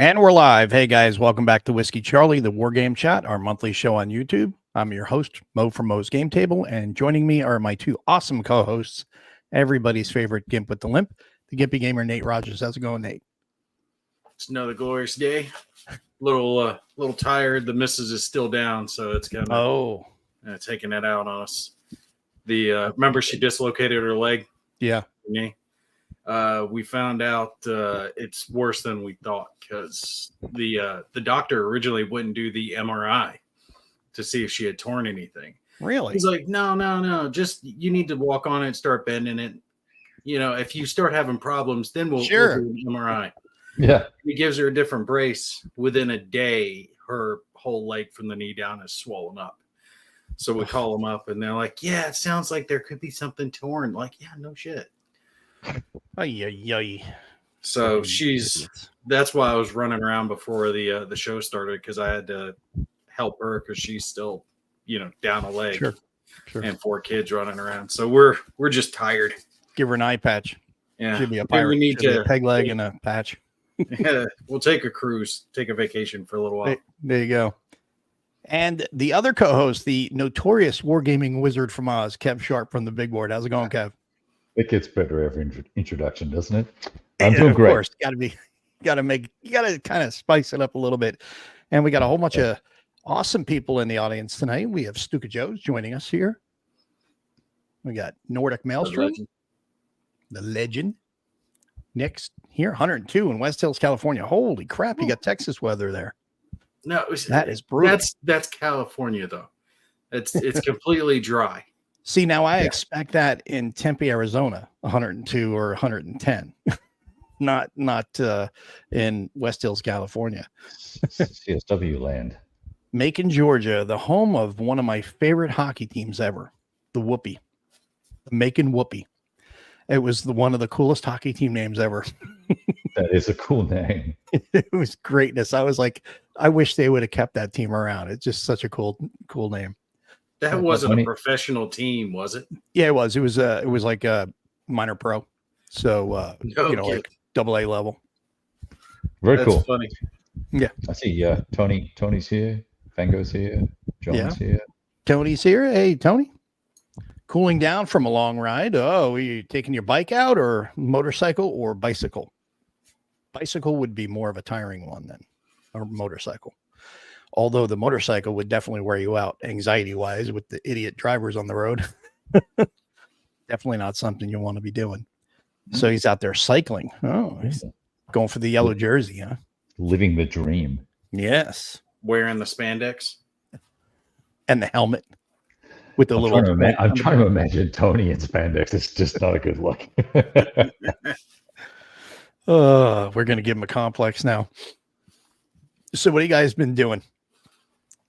And we're live. Hey guys, welcome back to Whiskey Charlie, the War Game Chat, our monthly show on YouTube. I'm your host, Mo from Mo's Game Table, and joining me are my two awesome co-hosts, everybody's favorite Gimp with the Limp, the Gimpy Gamer, Nate Rogers. How's it going, Nate? It's another glorious day. Little tired. The missus is still down, so it's kind of taking that out on us. Remember she dislocated her leg? Yeah. We found out it's worse than we thought because the doctor originally wouldn't do the MRI to see if she had torn anything. Really? He's like, no. Just you need to walk on it, start bending it. You know, if you start having problems, then we'll do an MRI. Yeah. He gives her a different brace. Within a day, her whole leg from the knee down is swollen up. So we call them up and they're like, yeah, it sounds like there could be something torn. Like, yeah, no shit. So that's why I was running around before the show started, because I had to help her because she's still, down a leg. Sure. And 4 kids running around. So we're just tired. Give her an eye patch. Yeah. Should be a pirate. We need to a peg leg and a patch. Yeah, we'll take a cruise, take a vacation for a little while. There you go. And the other co-host, the notorious wargaming wizard from Oz, Kev Sharp from the Big Board. How's it going, Kev? It gets better every introduction, doesn't it? I'm doing great. Of course, you gotta kind of spice it up a little bit. And we got a whole bunch of awesome people in the audience tonight. We have Stuka Joes joining us here. We got Nordic Maelstrom, the legend. Nick's here, 102 in West Hills, California. Holy crap, you got Texas weather there. No, that is brutal. That's California though. It's completely dry. See, now I expect that in Tempe, Arizona, 102 or 110. not in West Hills, California. CSW land. Macon, Georgia, the home of one of my favorite hockey teams ever, the Whoopie. The Macon Whoopie. It was one of the coolest hockey team names ever. That is a cool name. It was greatness. I was like, I wish they would have kept that team around. It's just such a cool name. That wasn't a professional team, was it? Yeah, it was. It was like a minor pro. So like AA level. Very cool. Funny. Yeah. I see Tony's here, Fango's here, John's here. Tony's here. Hey, Tony. Cooling down from a long ride. Oh, are you taking your bike out or motorcycle or bicycle? Bicycle would be more of a tiring one than a motorcycle. Although the motorcycle would definitely wear you out anxiety-wise with the idiot drivers on the road. Definitely not something you want to be doing. So he's out there cycling. Oh, he's going for the yellow jersey, huh? Living the dream. Yes. Wearing the spandex. And the helmet. With the I'm trying to imagine Tony in spandex. It's just not a good look. We're going to give him a complex now. So what have you guys been doing?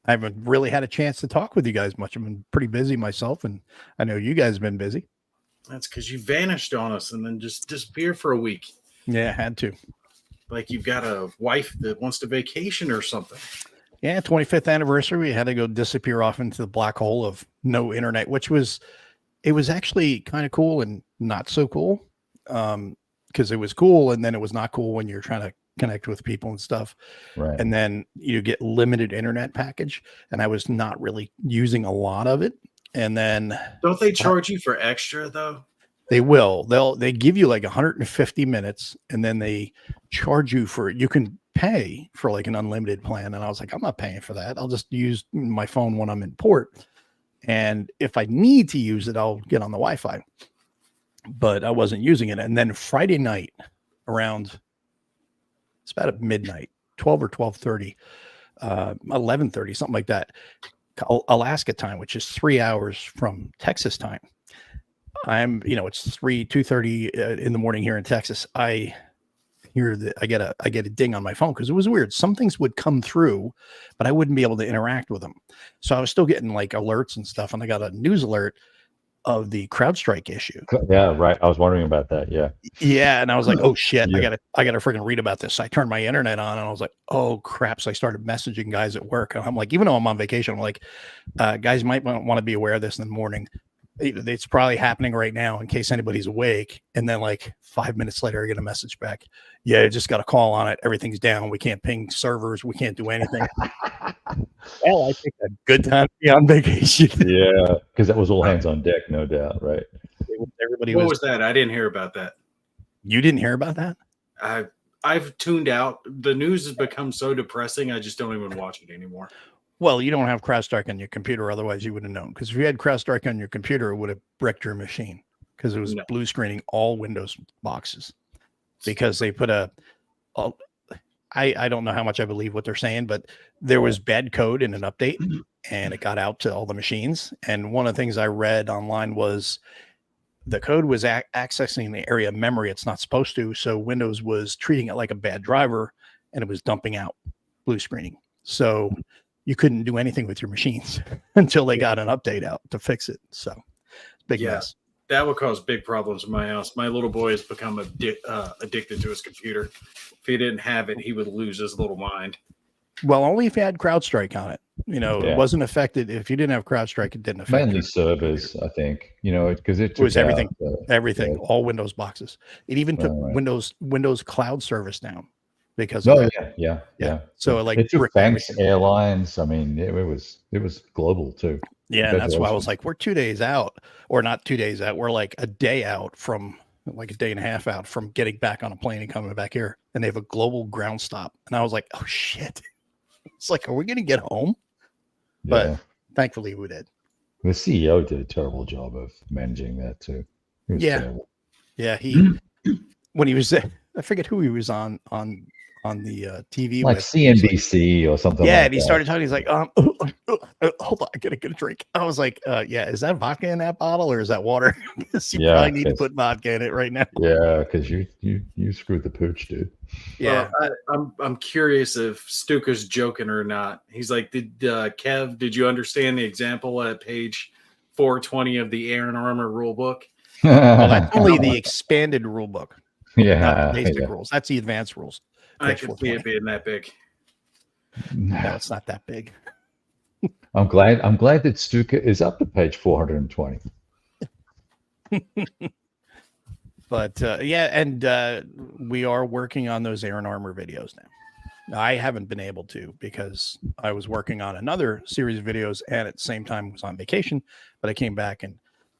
I haven't really had a chance to talk with you guys much. I've been pretty busy myself, and I know you guys have been busy. That's because you vanished on us and then just disappeared for a week. Yeah, I had to. Like you've got a wife that wants to vacation or something. Yeah, 25th anniversary. We had to go disappear off into the black hole of no internet, it was actually kind of cool and not so cool. Because it was cool and then it was not cool when you're trying to connect with people and stuff. Right. And then you get limited internet package, and I was not really using a lot of it. And then don't they charge you for extra though? They will. They give you like 150 minutes, and then they charge you for it. You can pay for like an unlimited plan. And I was like, I'm not paying for that. I'll just use my phone when I'm in port. And if I need to use it, I'll get on the Wi-Fi. But I wasn't using it. And then Friday night around, it's about midnight, 12 or 12:30, 11:30, something like that, Alaska time, which is 3 hours from Texas time. It's 2:30 in the morning here in Texas. I hear that I get a ding on my phone because it was weird. Some things would come through, but I wouldn't be able to interact with them. So I was still getting like alerts and stuff, and I got a news alert of the CrowdStrike issue. Yeah, right. I was wondering about that. Yeah. Yeah, and I was like, oh shit, yeah. I gotta freaking read about this. So I turned my internet on, and I was like, oh crap. So I started messaging guys at work, and I'm like, even though I'm on vacation, I'm like, guys might want to be aware of this in the morning. It's probably happening right now in case anybody's awake. And then like 5 minutes later, I get a message back. Yeah, I just got a call on it. Everything's down. We can't ping servers. We can't do anything. Well, I think a good time to be on vacation. Yeah, because that was all hands on deck, no doubt, right? Everybody. What was that? I didn't hear about that. You didn't hear about that? I've tuned out. The news has become so depressing. I just don't even watch it anymore. Well, you don't have CrowdStrike on your computer, otherwise you would have known. Because if you had CrowdStrike on your computer, it would have wrecked your machine because it was blue screening all Windows boxes. Because they put I don't know how much I believe what they're saying, but there was bad code in an update, and it got out to all the machines. And one of the things I read online was the code was accessing the area of memory it's not supposed to. So Windows was treating it like a bad driver, and it was dumping out blue screening. So you couldn't do anything with your machines until they got an update out to fix it. So it's big mess. That would cause big problems in my house. My little boy has become addicted to his computer. If he didn't have it, he would lose his little mind. Well, only if you had CrowdStrike on it. It wasn't affected. If you didn't have CrowdStrike, it didn't affect mainly servers, I think. Because it was everything, all Windows boxes. It even took Windows Cloud service down because of that. Yeah. So like it took banks, airlines. I mean, it was global too. Yeah, and that's why I was like, we're 2 days out, or not 2 days out. We're like a day out from, like a day and a half out from getting back on a plane and coming back here. And they have a global ground stop. And I was like, oh shit. It's like, are we going to get home? But thankfully we did. The CEO did a terrible job of managing that too. Terrible. Yeah. He, when he was, I forget who he was on the TV, like with CNBC or something. Yeah, like and he started talking. He's like, hold on, I gotta get a drink. I was like, is that vodka in that bottle or is that water? You probably need to put vodka in it right now. Yeah, because you screwed the pooch, dude. Yeah, I'm curious if Stuka's joking or not. He's like, Kev, did you understand the example at page 420 of the Air and Armor rulebook? Well, that's only the expanded rule book. Yeah, not the basic rules. That's the advanced rules. I could see it being that big. No, it's not that big. I'm glad that Stuka is up to page 420. But we are working on those Air and Armor videos now. I haven't been able to because I was working on another series of videos and at the same time was on vacation, but I came back and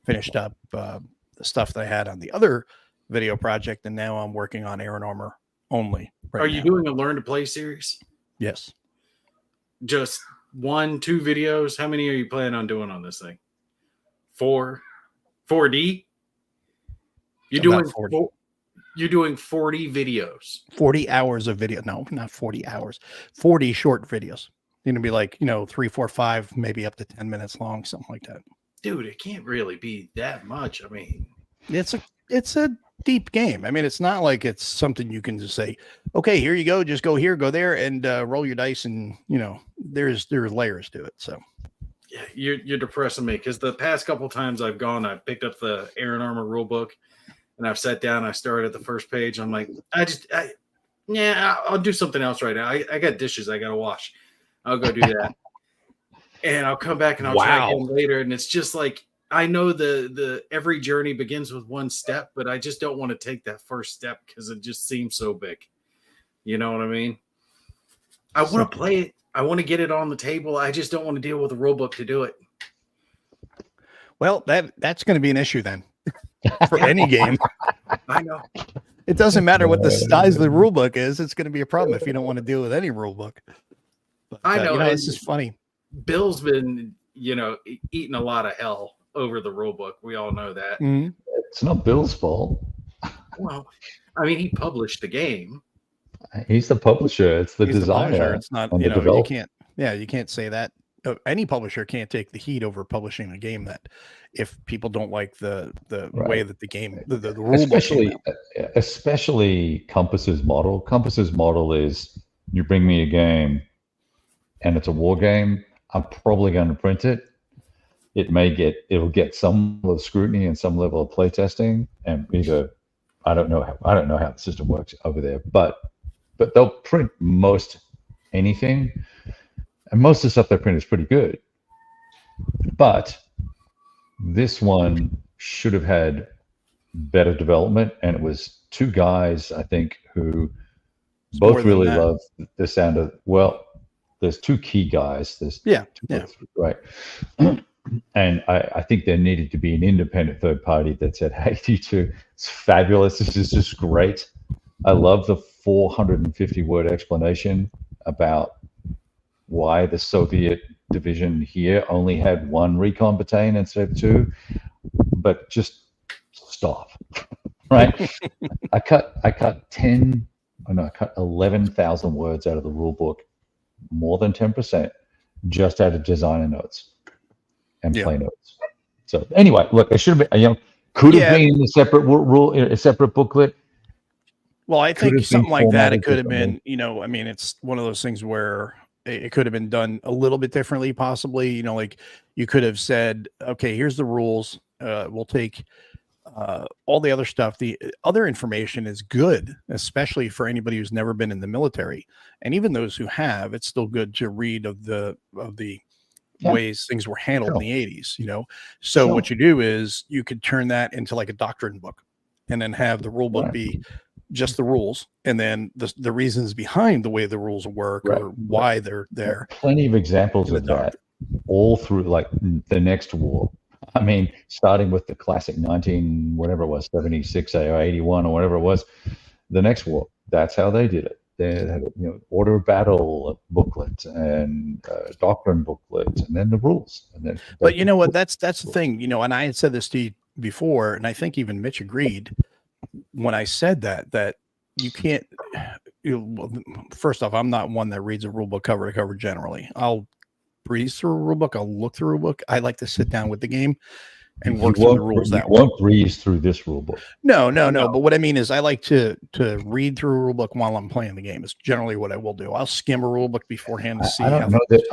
finished up the stuff that I had on the other video project, and now I'm working on Air and Armor only. Are you doing a learn to play series? Yes. Just 1-2 videos? How many are you planning on doing on this thing? 4D? You're doing 40. You're doing 40 videos. 40 hours of video. No, not 40 hours. 40 short videos. You're gonna be like, 3, 4, 5, maybe up to 10 minutes long, something like that. Dude, it can't really be that much. I mean, it's a deep game. I mean, it's not like it's something you can just say, okay, here you go, just go here, go there, and roll your dice, and there's layers to it. So yeah, you're depressing me because the past couple times I've gone, I picked up the Air and Armor rulebook, and I've sat down, I started at the first page. I'm like, I'll do something else right now. I got dishes I gotta wash. I'll go do that. And I'll come back and I'll try again later. And it's just like, I know the every journey begins with one step, but I just don't want to take that first step because it just seems so big. You know what I mean? I want to play it. I want to get it on the table. I just don't want to deal with a rulebook to do it. Well, that's going to be an issue then for any game. I know. It doesn't matter what the size of the rulebook is. It's going to be a problem if you don't want to deal with any rulebook. But, I know. This is funny. Bill's been, eating a lot of hell over the rulebook. We all know that. Mm-hmm. It's not Bill's fault. Well, I mean, he published the game. He's the publisher. It's the designer. It's not, you can't. Yeah, you can't say that. Any publisher can't take the heat over publishing a game that, if people don't like the way that the game, the rulebook, especially Compass's model. Compass's model is you bring me a game, and it's a war game. I'm probably going to print it. It'll get some level of scrutiny and some level of play testing, and I don't know how the system works over there, but they'll print most anything, and most of the stuff they print is pretty good. But This one should have had better development, and it was two guys, I think, who both really love the sound of, well, there's two key guys. There's right. And I think there needed to be an independent third party that said, hey, you two, it's fabulous. This is just great. I love the 450-word explanation about why the Soviet division here only had one recon battalion instead of two. But just stop, right? I cut 11,000 words out of the rule book, more than 10%, just out of designer notes and play notes. So anyway, look, it should have been, could have been a separate a separate booklet. Well, I think something like that, it could have been, I mean, it's one of those things where it could have been done a little bit differently, possibly, like you could have said, okay, here's the rules. We'll take all the other stuff. The other information is good, especially for anybody who's never been in the military. And even those who have, it's still good to read of the ways things were handled in the 80s, So what you do is you could turn that into like a doctrine book and then have the rule book be just the rules, and then the reasons behind the way the rules work or why they're there. Plenty of examples of that all through like the next war. I mean, starting with the classic 76 or 81 or whatever it was, the next war, that's how they did it. They had order of battle booklet and doctrine booklet, and then the rules. And then, but you know what? That's the thing. And I had said this to you before, and I think even Mitch agreed when I said that you can't. First off, I'm not one that reads a rule book cover to cover. Generally, I'll breeze through a rule book. I'll look through a book. I like to sit down with the game and work through the rules that way. You won't breeze through this rule book. No. But what I mean is I like to read through a rule book while I'm playing the game. It's generally what I will do. I'll skim a rule book beforehand to see. I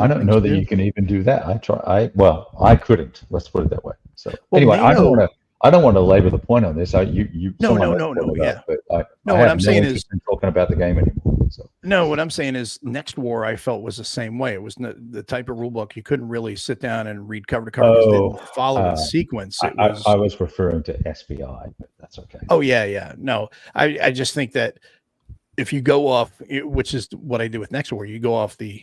don't know that you can even do that. I couldn't. Let's put it that way. So anyway, I don't want to labor the point on this. No. Yeah. But what I'm saying is talking about the game anymore. So. No, what I'm saying is next war I felt was the same way. It was the type of rule book you couldn't really sit down and read cover to cover. It didn't follow in sequence. I was referring to SBI, but that's okay. Oh yeah. No, I just think that if you go off, which is what I do with next war, you go off the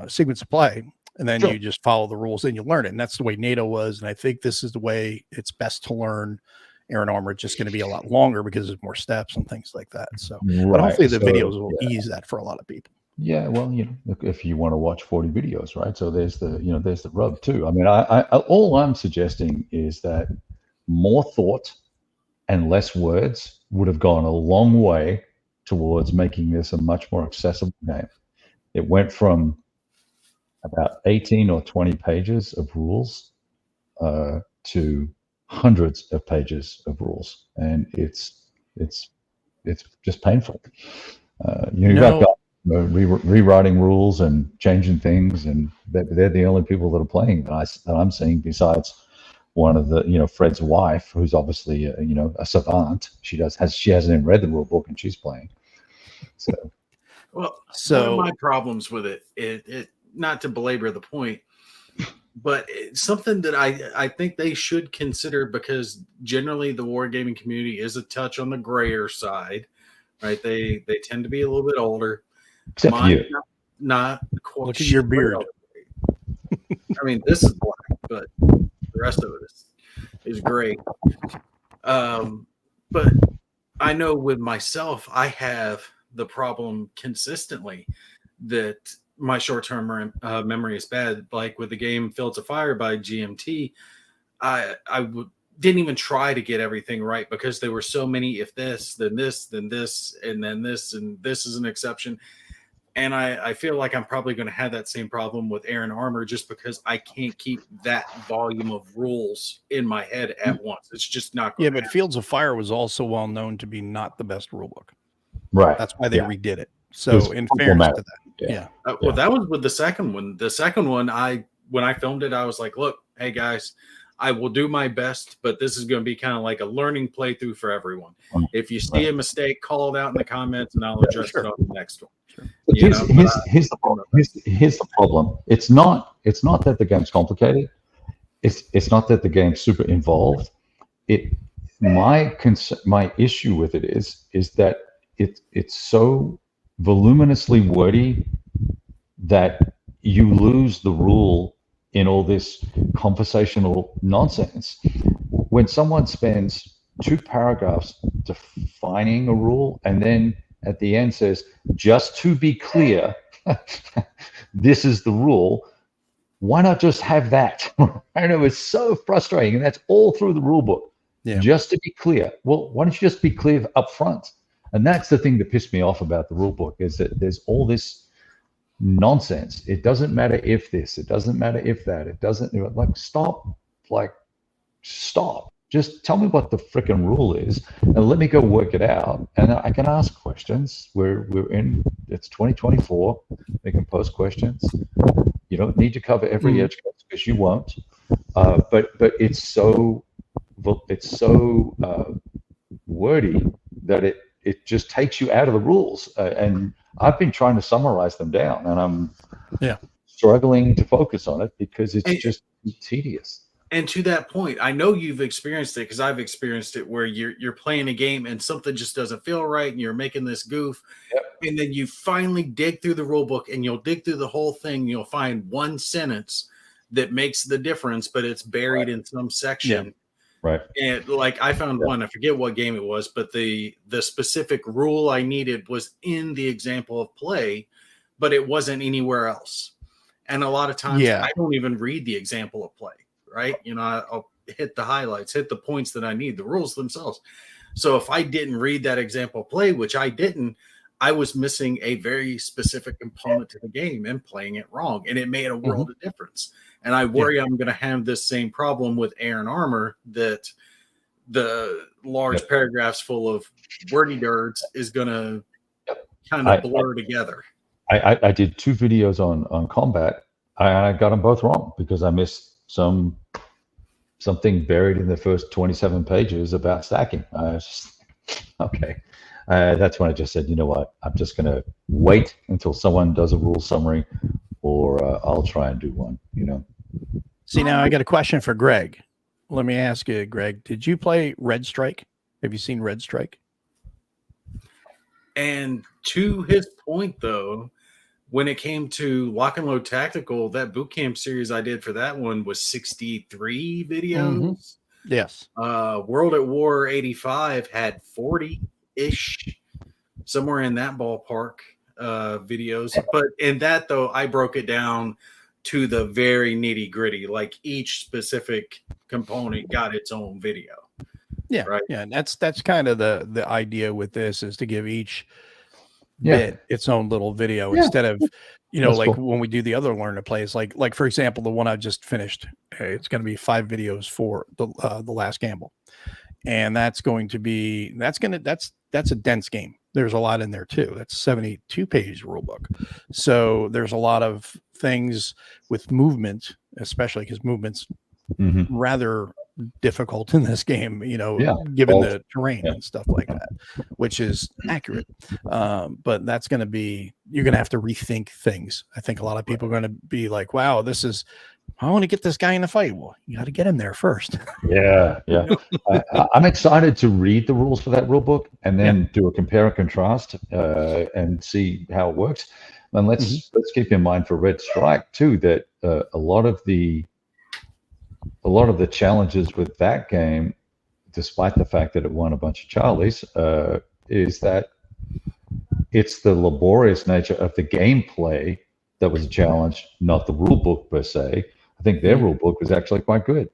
sequence of play, and then you just follow the rules and you learn it. And that's the way NATO was. And I think this is the way it's best to learn air and armor. It's just going to be a lot longer because there's more steps and things like that. So, but hopefully the videos will ease that for a lot of people. Yeah. Well, look, if you want to watch 40 videos, right? So there's the rub too. I mean, I all I'm suggesting is that more thought and less words would have gone a long way towards making this a much more accessible game. It went from about 18 or 20 pages of rules to hundreds of pages of rules, and it's just painful. You've got rewriting rules and changing things, and they're the only people that are playing that I'm seeing, besides one of the Fred's wife, who's obviously a savant. She hasn't even read the rule book, and she's playing. So one of my problems with it not to belabor the point, but it's something that I think they should consider, because generally the wargaming community is a touch on the grayer side, right? They tend to be a little bit older. Except for you. Not quite. Look at your beard. I mean, this is black, but the rest of it is gray. But I know with myself, I have the problem consistently that my short-term memory is bad. Like with the game Fields of Fire by GMT, I didn't even try to get everything right, because there were so many if this, then this, then this, and then this, and this is an exception. And I feel like I'm probably going to have that same problem with Air and Armor, just because I can't keep that volume of rules in my head at once. It's just not going to happen. Fields of Fire was also well known to be not the best rulebook. Right. That's why they redid it. So in fairness to that. Well, that was with the second one. The second one, when I filmed it, I was like, look, hey guys, I will do my best, but this is going to be kind of like a learning playthrough for everyone. If you see a mistake, call it out in the comments, and I'll address it on the next one. Here's the problem. It's not that the game's complicated. it's not that the game's super involved. My issue with it is that it's so voluminously wordy that you lose the rule in all this conversational nonsense. When someone spends 2 paragraphs defining a rule and then at the end says, just to be clear, this is the rule, why not just have that? I know it's so frustrating, and that's all through the rule book. Yeah. Just to be clear. Well, why don't you just be clear up front? And that's the thing that pissed me off about the rule book, is that there's all this nonsense. It doesn't matter if this, it doesn't matter if that, it doesn't, stop. Just tell me what the freaking rule is and let me go work it out. And I can ask questions. It's 2024. They can post questions. You don't need to cover every edge case because you won't. But it's so wordy that it just takes you out of the rules. And I've been trying to summarize them down, and I'm struggling to focus on it because it's just tedious. And to that point, I know you've experienced it because I've experienced it, where you're playing a game and something just doesn't feel right, and you're making this goof, and then you finally dig through the rule book, and you'll dig through the whole thing. And you'll find one sentence that makes the difference, but it's buried in some section. Right. And like I found one, I forget what game it was, but the specific rule I needed was in the example of play, but it wasn't anywhere else. And a lot of times I don't even read the example of play. Right. I'll hit the highlights, hit the points that I need, the rules themselves. So if I didn't read that example play, which I didn't, I was missing a very specific component to the game and playing it wrong. And it made a world of difference. And I worry I'm going to have this same problem with Air and Armor, that the large paragraphs full of wordy dirts is going to kind of blur together. I did 2 videos on combat. I got them both wrong because I missed something buried in the first 27 pages about stacking. I was just, okay. That's when I just said, you know what, I'm just going to wait until someone does a rule summary, or I'll try and do one, See, now I got a question for Greg. Let me ask you, Greg, did you play Red Strike? Have you seen Red Strike? And to his point, though, when it came to Lock and Load Tactical, that boot camp series I did for that one was 63 videos. Yes. World at War 85 had 40-ish, somewhere in that ballpark, videos. But in that, though, I broke it down to the very nitty gritty. Like each specific component got its own video. Yeah. Right. Yeah. And that's kind of the idea with this, is to give each bit its own little video instead of, that's like cool. When we do the other learn to plays, like for example, the one I just finished, it's going to be 5 videos for the last gamble. And that's a dense game. There's a lot in there too. That's a 72-page rule book. So there's a lot of things with movement, especially because movement's rather difficult in this game, given the terrain and stuff like that, which is accurate. But that's going to be, you're going to have to rethink things. I think a lot of people are going to be like, wow, I want to get this guy in a fight. Well, you got to get him there first. Yeah. I'm excited to read the rules for that rule book and then do a compare and contrast and see how it works. And let's keep in mind for Red Strike too, that a lot of the challenges with that game, despite the fact that it won a bunch of Charlies, is that it's the laborious nature of the gameplay that was a challenge, not the rule book per se. I think their rule book was actually quite good.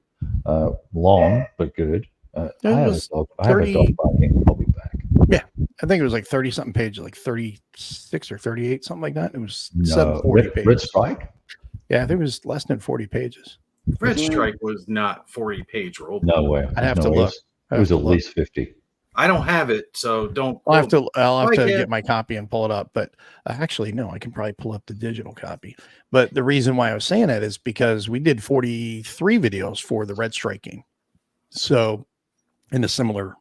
Long, but good. I have a dog barking. I'll be back. Yeah. I think it was like 30 something pages, like 36 or 38, something like that. It was 740 pages. Red Strike? Yeah, I think it was less than 40 pages. Red Strike was not 40-page rule. No way. I'd have to look. It was at least 50. I don't have it, so don't. I'll have to get my copy and pull it up. But actually, no, I can probably pull up the digital copy. But the reason why I was saying that is because we did 43 videos for the Red Strike game. So in a similar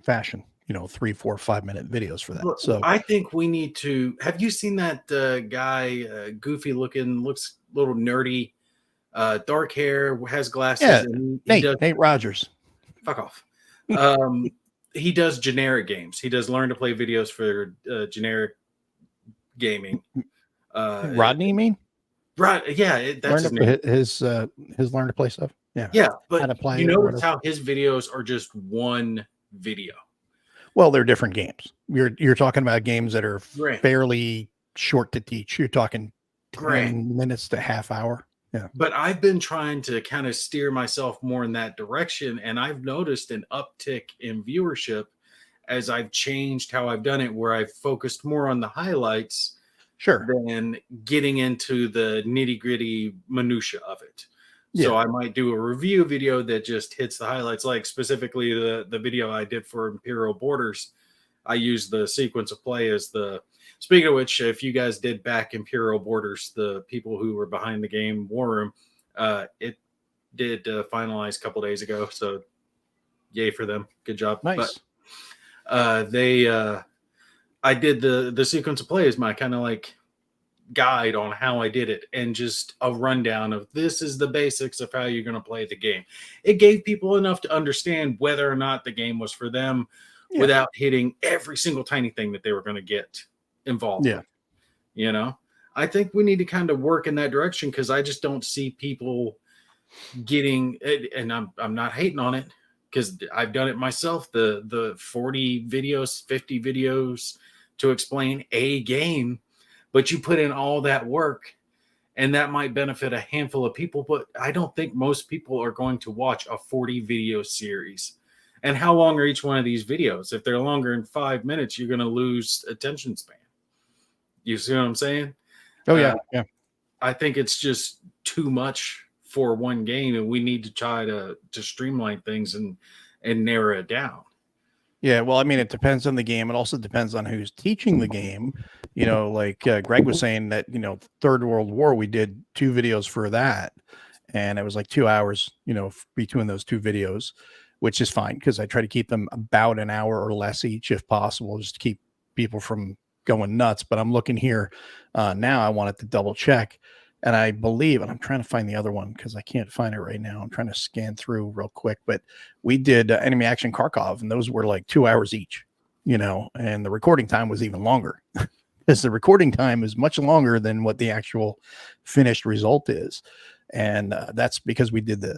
fashion, 3, 4, 5 minute videos for that. So I think we need to. Have you seen that guy, goofy looking, looks a little nerdy, dark hair, has glasses. Yeah, And he does, Nate Rogers. fuck off. He does generic games. He does learn to play videos for generic gaming. Rodney, you mean? Right? Yeah, that's his name. His learn to play stuff. Yeah, Yeah, how but to play you it or notice whatever. how his videos are just one video. Well, they're different games. You're talking about games that are Right. fairly short to teach. You're talking 10 Great. minutes to half hour. Yeah. But I've been trying to kind of steer myself more in that direction, and I've noticed an uptick in viewership as I've changed how I've done it, where I've focused more on the highlights Sure. than getting into the nitty-gritty minutia of it. So Yeah. I might do a review video that just hits the highlights, like specifically the video I did for Imperial Borders. I used the sequence of play as the, speaking of which, if you guys did back Imperial Borders, the people who were behind the game War Room, it did finalize a couple days ago. So yay for them. Good job. Nice. But I did the sequence of play as my kind of like guide on how I did it, and just a rundown of this is the basics of how you're going to play the game. It gave people enough to understand whether or not the game was for them without hitting every single tiny thing that they were going to get involved with. You know, I think we need to kind of work in that direction, because I just don't see people getting it, and I'm not hating on it, because I've done it myself. The 40 videos, 50 videos to explain a game, but you put in all that work, and that might benefit a handful of people, but I don't think most people are going to watch a 40 video series. And how long are each one of these videos? If they're longer than 5 minutes, you're going to lose attention span. You see what I'm saying? Oh yeah. Yeah. I think it's just too much for one game, and we need to try to streamline things and narrow it down. Yeah, well, I mean, it depends on the game. It also depends on who's teaching the game. You know, like Greg was saying that, you know, Third World War, we did 2 videos for that, and it was like 2 hours, you know, between those 2 videos, which is fine, because I try to keep them about an hour or less each if possible, just to keep people from going nuts. But I'm looking here now. I wanted to double check. And I believe, and I'm trying to find the other one because I can't find it right now. I'm trying to scan through real quick, but we did Enemy Action Kharkov, and those were like 2 hours each, you know, and the recording time was even longer, because the recording time is much longer than what the actual finished result is. And that's because we did the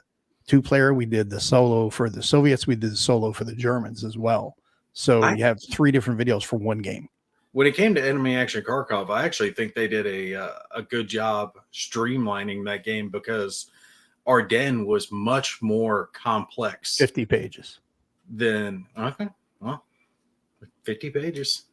2-player, we did the solo for the Soviets, we did the solo for the Germans as well. So you have 3 different videos for one game. When it came to Enemy Action Kharkov, I actually think they did a good job streamlining that game, because Ardennes was much more complex. 50 pages. Than, okay, well, 50 pages.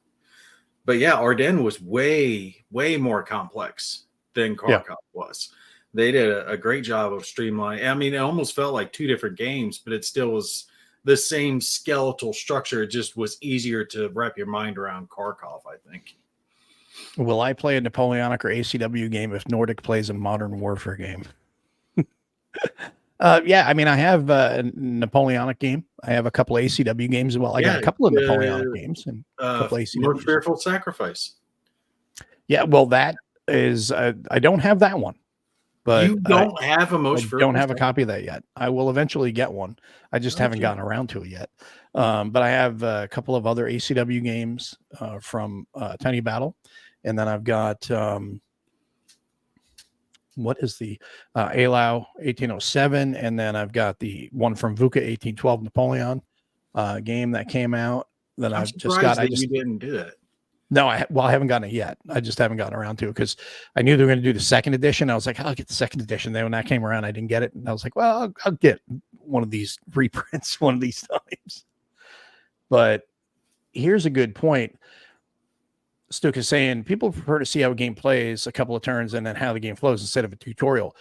But yeah, Ardennes was way, way more complex than Kharkov was. They did a great job of streamlining. I mean, it almost felt like 2 different games, but it still was the same skeletal structure. It just was easier to wrap your mind around Kharkov, I think. Will I play a Napoleonic or ACW game if Nordic plays a Modern Warfare game? Yeah, I mean, I have a Napoleonic game. I have a couple of ACW games as well. I got a couple of Napoleonic games and a couple of ACW. More Fearful Sacrifice. Yeah, well, that is, I don't have that one. But you don't have a Most Fearful? Don't have a copy of that yet. I will eventually get one. I just haven't gotten around to it yet. But I have a couple of other ACW games from Tiny Battle. And then I've got, what is the Alau 1807? And then I've got the one from VUCA 1812 Napoleon game that came out. That I've just got. You didn't do that. No, I haven't gotten it yet. I just haven't gotten around to it, because I knew they were going to do the 2nd edition. I was like, I'll get the 2nd edition. Then when that came around, I didn't get it. And I was like, well, I'll get one of these reprints one of these times. But here's a good point. Stuck is saying people prefer to see how a game plays a couple of turns and then how the game flows instead of a tutorial.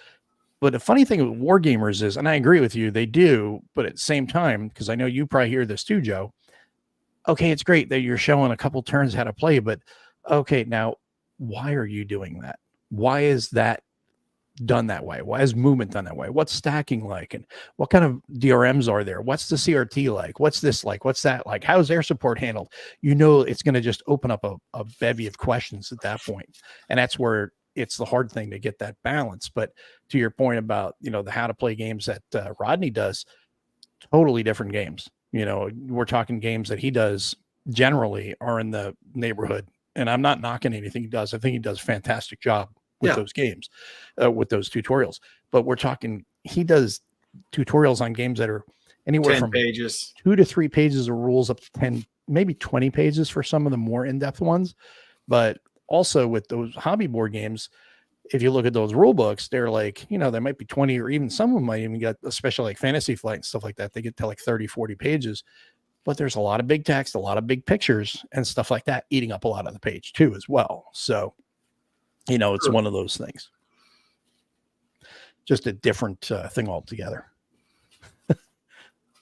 But the funny thing with wargamers is, and I agree with you, they do, but at the same time, because I know you probably hear this too, Joe. Okay, it's great that you're showing a couple turns how to play, but okay, now why are you doing that? Why is that done that way? Why is movement done that way? What's stacking like? And what kind of DRMs are there? What's the CRT like? What's this like? What's that like? How's air support handled? You know, it's going to just open up a bevy of questions at that point. And that's where it's the hard thing to get that balance. But to your point about, the how to play games that Rodney does, totally different games. We're talking games that he does generally are in the neighborhood, and I'm not knocking anything he does. I think he does a fantastic job with those games, with those tutorials. But we're talking, he does tutorials on games that are anywhere 10 from pages, 2 to 3 pages of rules up to 10, maybe 20 pages for some of the more in-depth ones. But also with those hobby board games, if you look at those rule books, they're like, there might be 20, or even some of them might even get, especially like Fantasy Flight and stuff like that, they get to like 30, 40 pages. But there's a lot of big text, a lot of big pictures and stuff like that eating up a lot of the page too as well. So, it's one of those things. Just a different thing altogether.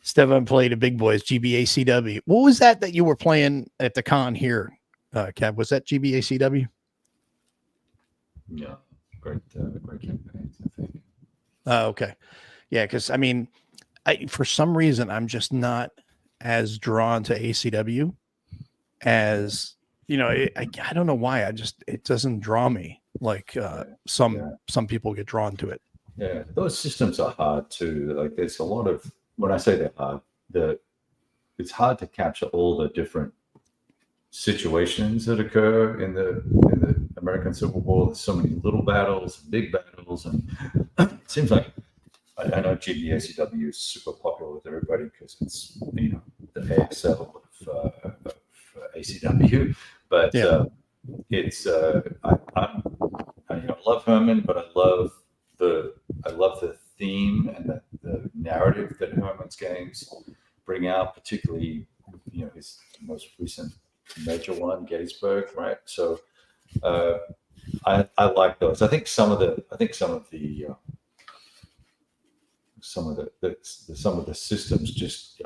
Stefan played a big boys, GBACW. What was that you were playing at the con here, Kev? Was that GBACW? Yeah, great campaigns, I think. Okay. Yeah, because for some reason, I'm just not as drawn to ACW as, I don't know why. It doesn't draw me like some people get drawn to it. Yeah, those systems are hard too. Like there's a lot of, when I say they're hard, it's hard to capture all the different situations that occur in the American Civil War. There's so many little battles, big battles, and it seems like I know GBACW is super popular with everybody because it's the AXL of ACW, but it's I love Herman, but I love the theme and the narrative that Herman's games bring out, particularly his most recent major one, Gettysburg, right? So I like those. I think some of the systems just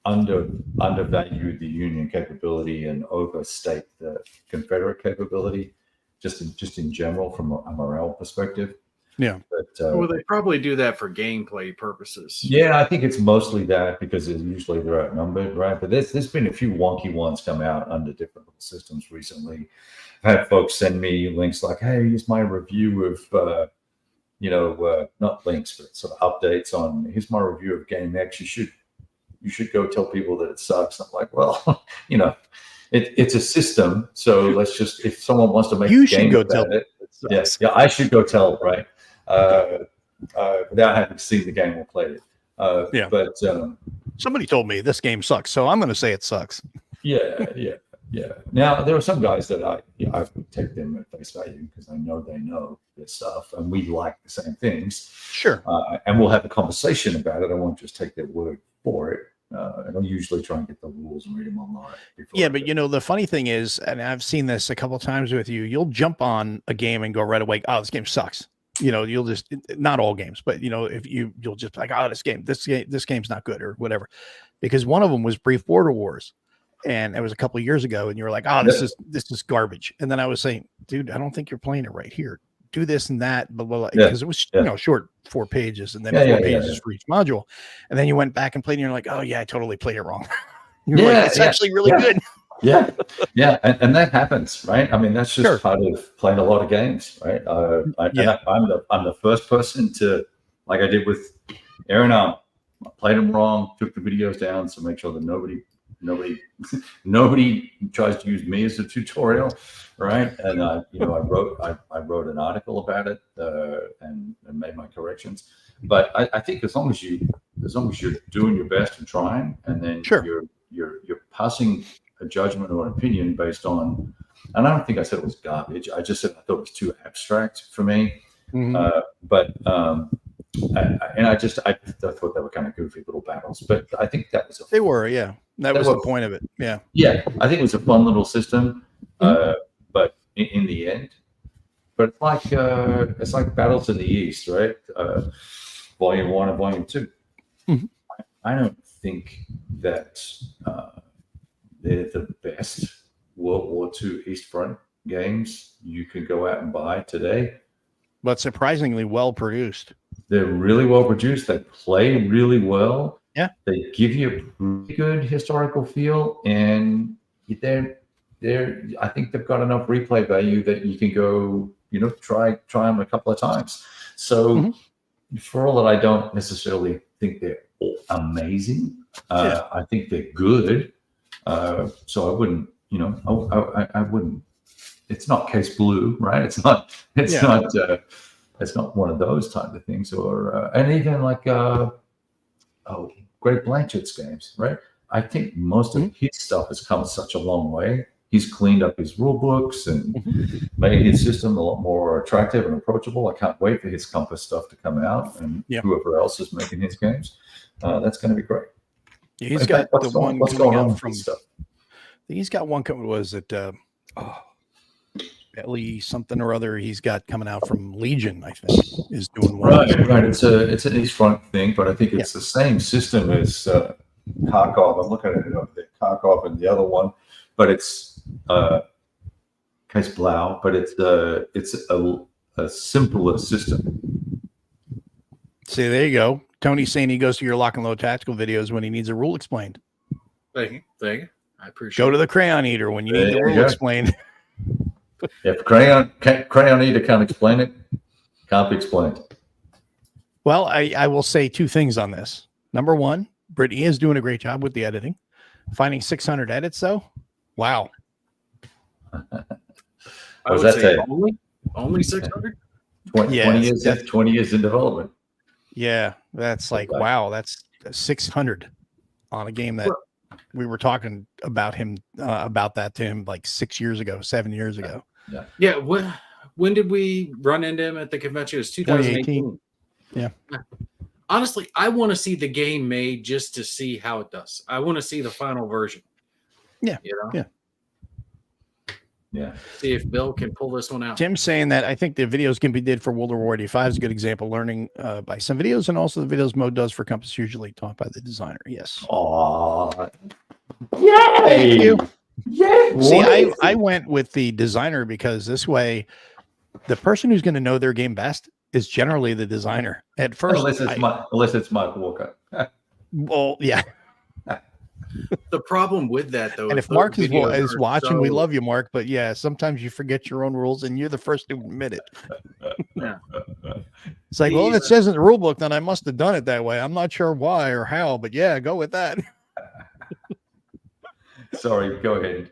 undervalue the Union capability and overstate the Confederate capability, just in general from a morale perspective. Yeah. But, well, they probably do that for gameplay purposes. Yeah, I think it's mostly that because usually they're outnumbered, right? But there's been a few wonky ones come out under different systems recently. I've had folks send me links like, "Hey, here's my review of, not links, but sort of updates on. Here's my review of Game X. You should go tell people that it sucks." I'm like, well, it's a system, so let's just, if someone wants to make you a should game go about tell it, yeah, I should go tell, right? Without having seen the game or played it. But somebody told me this game sucks, so I'm going to say it sucks. Yeah. Now there are some guys that I would take them at face value because I know they know this stuff and we like the same things. Sure. And we'll have a conversation about it. I won't just take their word for it. And I'll usually try and get the rules and read them online. Yeah, but the funny thing is, and I've seen this a couple of times with you, you'll jump on a game and go right away, "Oh, this game sucks." You'll just, not all games, but if you'll just like, "Oh, this game's not good," or whatever. Because one of them was Brief Border Wars, and it was a couple of years ago, and you were like, "Oh, this is garbage." And then I was saying, "Dude, I don't think you're playing it right here. Do this and that," blah blah blah, because it was short 4 pages, and then 4 pages for each module. And then you went back and played, and you're like, "Oh yeah, I totally played it wrong." You're like, "It's actually really good." Yeah, and that happens, right? I mean, that's just part of playing a lot of games, right? I'm the first person to, like I did with Aaron, I played them wrong, took the videos down, so make sure that nobody tries to use me as a tutorial, right? And I wrote an article about it and made my corrections. But I think as long as you're doing your best and trying, and then you're passing a judgment or an opinion based on, and I don't think I said it was garbage. I just said I thought it was too abstract for me. Mm-hmm. I thought they were kind of goofy little battles, but I think that was they were, yeah. That was the point of it. Yeah. Yeah. I think it was a fun little system. But in the end, but it's like Battles in the East, right? Volume 1 and Volume 2. Mm-hmm. I don't think that they're the best World War II East Front games you can go out and buy today. But surprisingly well produced. They're really well produced. They play really well. Yeah. They give you a pretty good historical feel, and I think they've got enough replay value that you can go try them a couple of times. So for all that I don't necessarily think they're all amazing, I think they're good. So I wouldn't, I wouldn't. It's not Case Blue, right? It's not. It's not one of those type of things, or and even like Greg Blanchett's games, right? I think most of his stuff has come such a long way. He's cleaned up his rule books and made his system a lot more attractive and approachable. I can't wait for his Compass stuff to come out, and whoever else is making his games. That's going to be great. Yeah, he's got the one going on from stuff. He's got one coming. Was it Ellie something or other? He's got coming out from Legion, I think, is doing one. Right. It's an East Front thing, but I think it's the same system as Kharkov. I'm looking at it over there, Kharkov and the other one, but it's Case Blau, but it's a simpler system. See, there you go. Tony's saying he goes to your lock and load tactical videos when he needs a rule explained. Thank you. I appreciate Go to the Crayon Eater when you need the rule explained. If Crayon Eater can't explain it, can't be explained. Well, I will say two things on this. Number one, Brittany is doing a great job with the editing. Finding 600 edits, though, wow. I would say only 600? 20 years in development. Yeah, that's like, wow, that's 600 on a game that we were talking about that to him like 7 years ago. Yeah. When did we run into him at the convention? It was 2018. Yeah. Honestly, I want to see the game made just to see how it does. I want to see the final version. Yeah. Yeah. See if Bill can pull this one out. Tim's saying that I think the videos can be did for World of War 85 is a good example. Learning by some videos, and also the videos Mo does for Compass usually taught by the designer. Yes. Aww. Yay! Thank you. Yeah. See, I went with the designer because this way, the person who's going to know their game best is generally the designer. At first, unless it's Mike Walker. Well, yeah. The problem with that, though, and if Mark is watching, we love you, Mark. But yeah, sometimes you forget your own rules, and you're the first to admit it. Yeah. It's like, well, if it says in the rule book, then I must have done it that way. I'm not sure why or how, but yeah, go with that. Sorry, go ahead.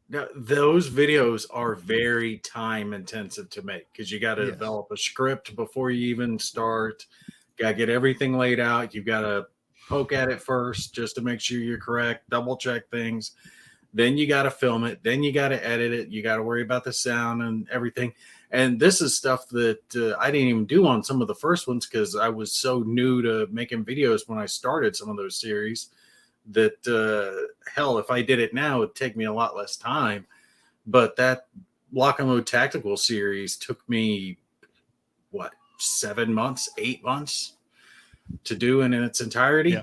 Now, those videos are very time intensive to make because you got to develop a script before you even start. Got to get everything laid out. You've got to poke at it first just to make sure you're correct, double check things. Then you got to film it. Then you got to edit it. You got to worry about the sound and everything. And this is stuff that I didn't even do on some of the first ones because I was so new to making videos when I started some of those series that hell, if I did it now, it'd take me a lot less time. But that Lock and Load Tactical series took me 7 months, 8 months to do in its entirety. Yeah.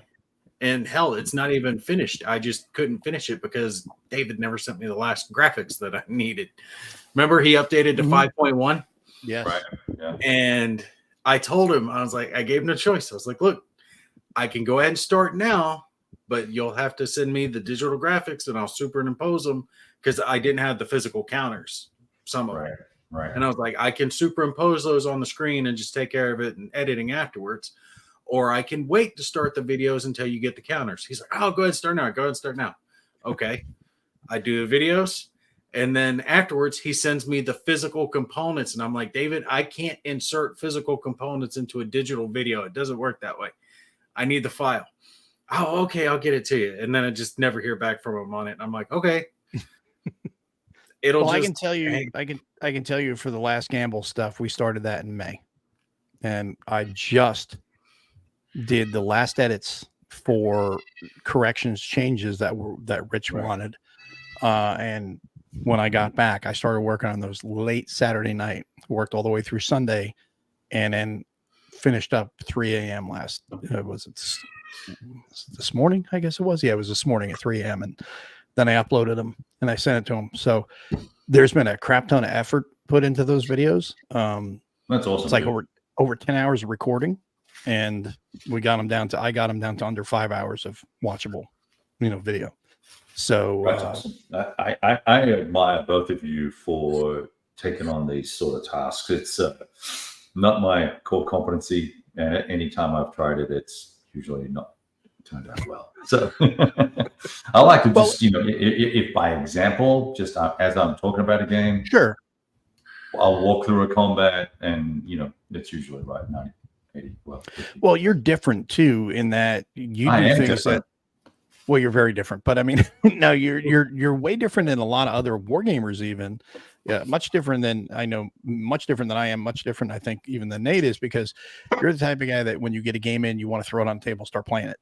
And hell, it's not even finished. I just couldn't finish it because David never sent me the last graphics that I needed. Remember, he updated to 5.1. Yes. Right. Yeah. And I told him, I gave him a choice. I was like, look, I can go ahead and start now, but you'll have to send me the digital graphics and I'll superimpose them because I didn't have the physical counters. Some of them. Right. And I was like, I can superimpose those on the screen and just take care of it and editing afterwards. Or I can wait to start the videos until you get the counters. He's like, oh, go ahead and start now. Go ahead and start now. Okay. I do the videos. And then afterwards, he sends me the physical components. And I'm like, David, I can't insert physical components into a digital video. It doesn't work that way. I need the file. Oh, okay. I'll get it to you. And then I just never hear back from him on it. And I'm like, okay. I can tell you, I can tell you for the Last Gamble stuff, we started that in May. And I just did the last edits for corrections changes that Rich wanted. And when I got back, I started working on those late Saturday night, worked all the way through Sunday, and then finished up 3 a.m. this morning, I guess it was. Yeah, it was this morning at 3 a.m. And then I uploaded them and I sent it to him. So there's been a crap ton of effort put into those videos. That's awesome. It's like over 10 hours of recording. And I got them down to under 5 hours of watchable, video. So that's awesome. I admire both of you for taken on these sort of tasks. It's not my core competency. Anytime I've tried it, it's usually not turned out well. So I like to just, if by example, just as I'm talking about a game, sure, I'll walk through a combat, and it's usually right 90, 80. Well, you're different too in that you do things different. Well, you're very different, but I mean, no, you're way different than a lot of other wargamers, even. Yeah, much different than I know, much different than I am, much different, I think, even than Nate is, because you're the type of guy that when you get a game in, you want to throw it on the table, start playing it.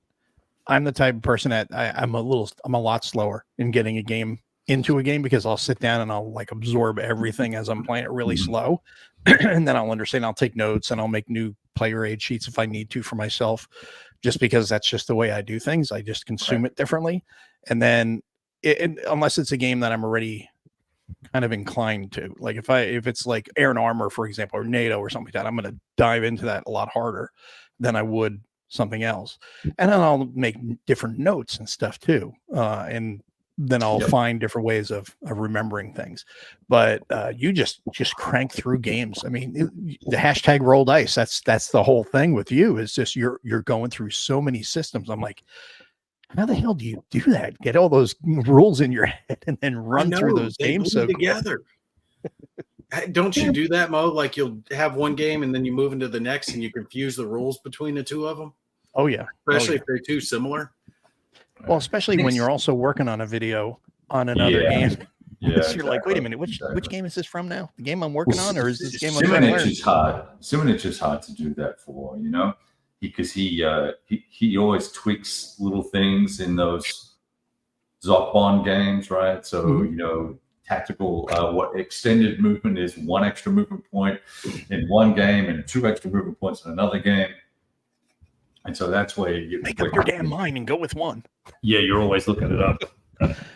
I'm the type of person that I'm a lot slower in getting a game into a game, because I'll sit down and I'll like absorb everything as I'm playing it really slow. And then I'll understand, I'll take notes, and I'll make new player aid sheets if I need to for myself, just because that's just the way I do things. I just consume it differently. And then unless it's a game that I'm already kind of inclined to, like if it's like Air and Armor, for example, or NATO or something like that, I'm going to dive into that a lot harder than I would something else. And then I'll make different notes and stuff too. And then I'll find different ways of remembering things. But you just crank through games. I mean, the hashtag roll dice, that's the whole thing with you, is just you're going through so many systems. I'm like, how the hell do you do that? Get all those rules in your head and then run through those games so together. Don't you do that, Mo? Like you'll have one game and then you move into the next and you confuse the rules between the two of them? Oh, yeah. Especially if they're too similar. Well, especially when you're also working on a video on another game. Yeah, so you're like, wait a minute, which game is this from now? The game I'm working on, or is this game I'm trying to learn? Simonich is hard to do that for, because he always tweaks little things in those Zokbon games, right? So, tactical, what extended movement is one extra movement point in one game and 2 extra movement points in another game. And so that's where you make up your damn mind and go with one. Yeah, you're always looking it up.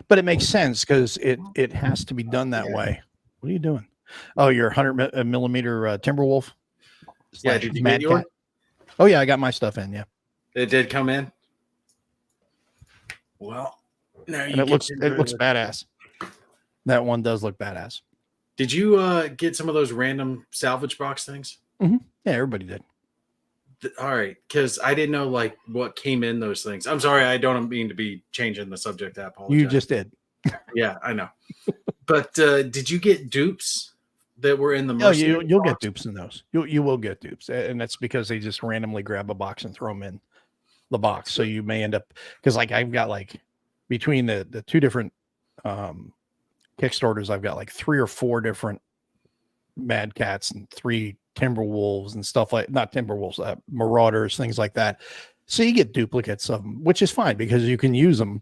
But it makes sense because it has to be done that way. What are you doing? Oh, your 100 millimeter Timberwolf. Yeah, did you get yours? Oh yeah, I got my stuff in. Yeah, it did come in. Well, now and it looks badass. That one does look badass. Did you get some of those random salvage box things? Mm-hmm. Yeah, everybody did. All right, because I didn't know like what came in those things. I'm sorry, I don't mean to be changing the subject. I apologize. You just did. Yeah, I know. But did you get dupes that were in the? No, you'll get dupes in those. You will get dupes, and that's because they just randomly grab a box and throw them in the box. So you may end up, because like I've got like between the two different Kickstarters, I've got like 3 or 4 different Mad Cats and 3 Timberwolves and stuff like, not Timberwolves, Marauders, things like that. So you get duplicates of them, which is fine because you can use them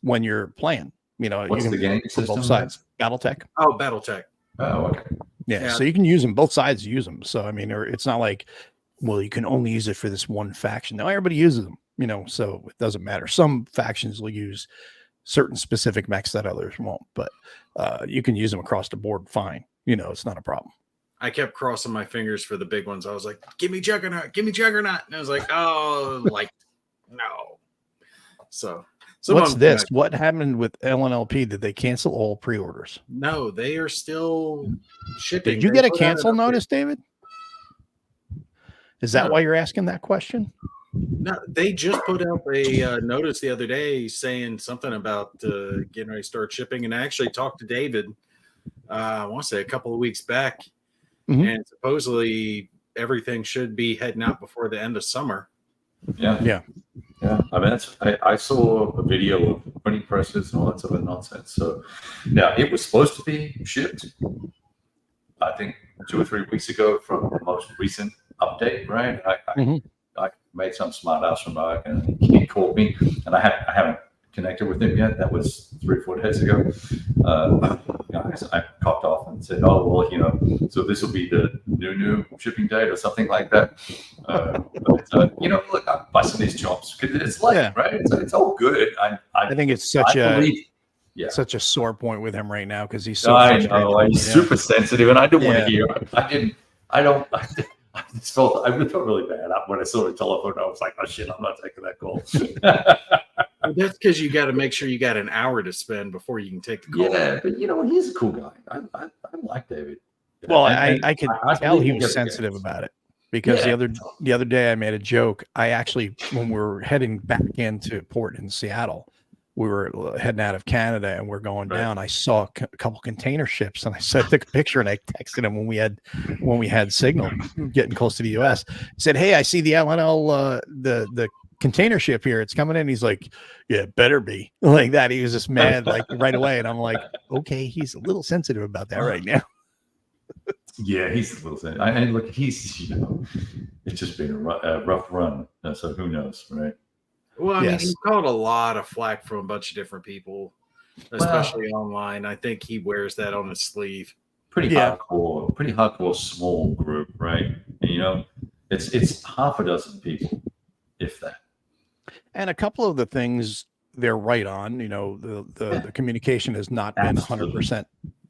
when you're playing. What's you can the game system? Both sides. BattleTech. Oh, BattleTech. Oh, okay. Yeah, so you can use them. Both sides use them. So I mean, or it's not like, well, you can only use it for this one faction. No, everybody uses them. So it doesn't matter. Some factions will use certain specific mechs that others won't, but you can use them across the board. Fine. It's not a problem. I kept crossing my fingers for the big ones. I was like, give me Juggernaut. And I was like, oh, like, no. So what's this? What happened with LNLP? Did they cancel all pre-orders? No, they are still shipping. Did you get a cancel notice, David? Is that why you're asking that question? No, they just put up a notice the other day saying something about getting ready to start shipping. And I actually talked to David, I want to say a couple of weeks back. Mm-hmm. And supposedly everything should be heading out before the end of summer. Yeah. I mean, I saw a video of printing presses and all that sort of nonsense. So, yeah, it was supposed to be shipped, I think, 2 or 3 weeks ago from the most recent update, right? I made some smart ass remark and he called me, and I haven't connected with him yet. That was 3 or 4 days ago. I copped off and said, "Oh well, so this will be the new shipping date or something like that." Look, I'm busting these chops because it's late, right? It's all good. I think it's such such a sore point with him right now because he's so. I know he's super sensitive, and I didn't want to hear. I just felt really bad when I saw the telephone. I was like, "Oh shit, I'm not taking that call." Well, that's because you got to make sure you got an hour to spend before you can take the call. Yeah, but he's a cool guy. I like David. Well, And I could I tell believe he we'll was get sensitive games. about it because Yeah. the other day I made a joke. I actually, when we were heading back into port in Seattle, we were heading out of Canada and we're going Right. down. I saw a couple container ships and I took a picture and I texted him when we had signal getting close to the US. I said, "Hey, I see the LNL the container ship here. It's coming in." He's like, "Yeah, better be." Like that. He was just mad like right away. And I'm like, okay, he's a little sensitive about that right now. Yeah, he's a little thing. And look, he's it's just been a rough run. So who knows, right? Well, I mean, Yes. he caught a lot of flack from a bunch of different people, especially online. I think he wears that on his sleeve. Pretty hardcore small group, right? And, it's half a dozen people, if that. And a couple of the things they're right on, the communication has not been 100%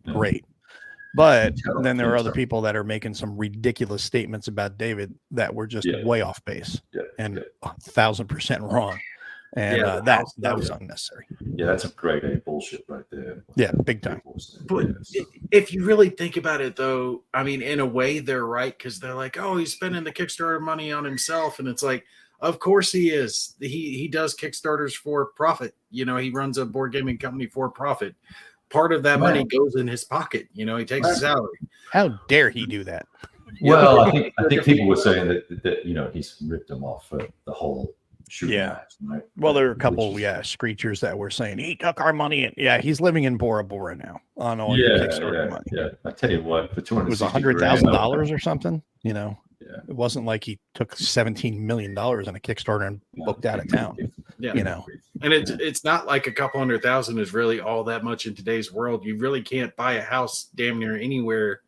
great. But then there are other people that are making some ridiculous statements about David that were just way off base and 1,000% wrong. And that was unnecessary. Yeah, that's some grade A bullshit right there. Yeah, big time. But if you really think about it, though, I mean, in a way, they're right because they're like, "Oh, he's spending the Kickstarter money on himself," and it's like, of course he is. He does Kickstarters for profit. He runs a board gaming company for profit. Part of that money goes in his pocket. He takes his salary. How dare he do that? Well, I think people were saying that he's ripped them off for the whole shooting match, right? Well, there are a couple screechers that were saying he took our money and he's living in Bora Bora now on all your Kickstarter money. Yeah, I tell you what, for $200, it was $100,000 or something. It wasn't like he took $17 million on a Kickstarter and booked out of town. And it's not like a couple $100,000 is really all that much in today's world. You really can't buy a house damn near anywhere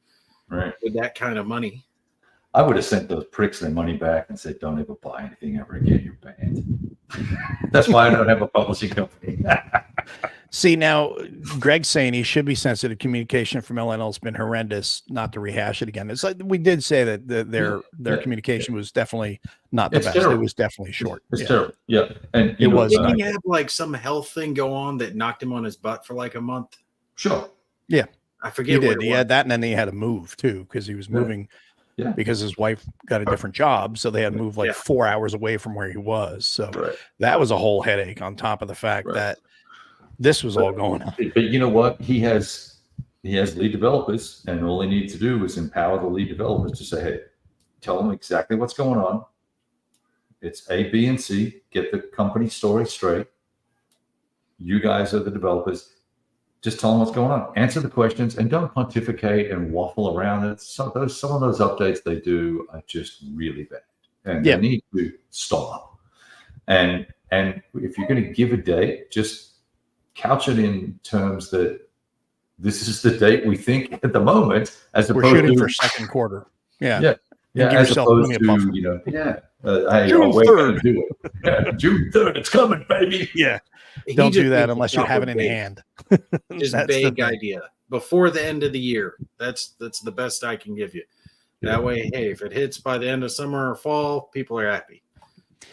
with that kind of money. I would have sent those pricks their money back and said, "Don't ever buy anything ever again. You're banned." That's why I don't have a publishing company. See, now Greg's saying he should be sensitive. Communication from LNL has been horrendous. Not to rehash it again. It's like we did say that their communication was definitely not the best. Terrible. It was definitely short. It's terrible. Yeah, and it was. Didn't he have like some health thing go on that knocked him on his butt for like a month? Sure. Yeah, I forget. He had that, and then he had to move too because he was moving. Yeah. Because his wife got a different job, so they had to move like 4 hours away from where he was. So that was a whole headache on top of the fact that this was all going on. But you know what? He has lead developers, and all they need to do is empower the lead developers to say, "Hey, tell them exactly what's going on. It's A, B, and C. Get the company story straight. You guys are the developers. Just tell them what's going on. Answer the questions, and don't pontificate and waffle around it." Some of those updates they do are just really bad, and they need to stop. And if you're going to give a date, just couch it in terms that this is the date we think at the moment, as opposed to we're shooting for second quarter. Yeah. As opposed to June 3rd. Do it. June 3rd, it's coming, baby. Yeah. Don't do that unless you have it in hand. Just vague idea before the end of the year. That's the best I can give you. That way, hey, if it hits by the end of summer or fall, people are happy.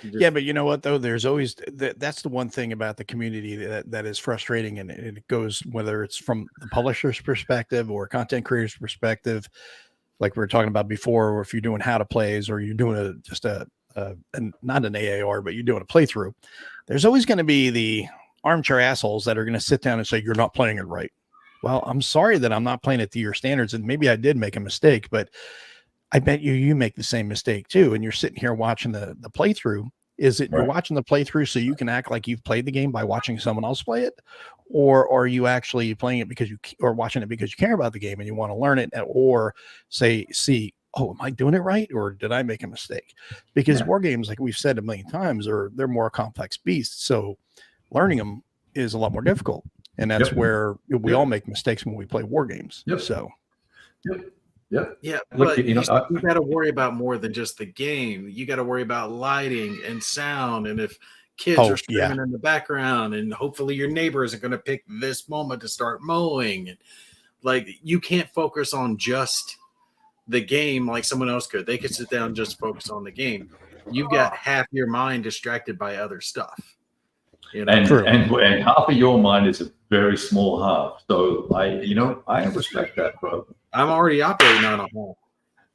But you know what though? There's always that's the one thing about the community that is frustrating, and it goes whether it's from the publisher's perspective or content creator's perspective, like we were talking about before, or if you're doing how to plays or you're doing not an AAR, but you're doing a playthrough. There's always going to be the armchair assholes that are going to sit down and say, "You're not playing it right." Well, I'm sorry that I'm not playing it to your standards. And maybe I did make a mistake, but I bet you make the same mistake too. And you're sitting here watching the playthrough. Is it you're watching the playthrough so you can act like you've played the game by watching someone else play it? Or are you actually playing it because or watching it because you care about the game and you want to learn it, or see, oh, am I doing it right? Or did I make a mistake? Because war games, like we've said a million times, they're more complex beasts. So learning them is a lot more difficult. And that's where we all make mistakes when we play war games. So, but you got to worry about more than just the game. You got to worry about lighting and sound. And if kids are screaming in the background, and hopefully your neighbor isn't going to pick this moment to start mowing. Like, you can't focus on just the game like someone else could. They could sit down and just focus on the game. You've got half your mind distracted by other stuff. And half of your mind is a very small half. So I respect that, bro. I'm already operating on a hole.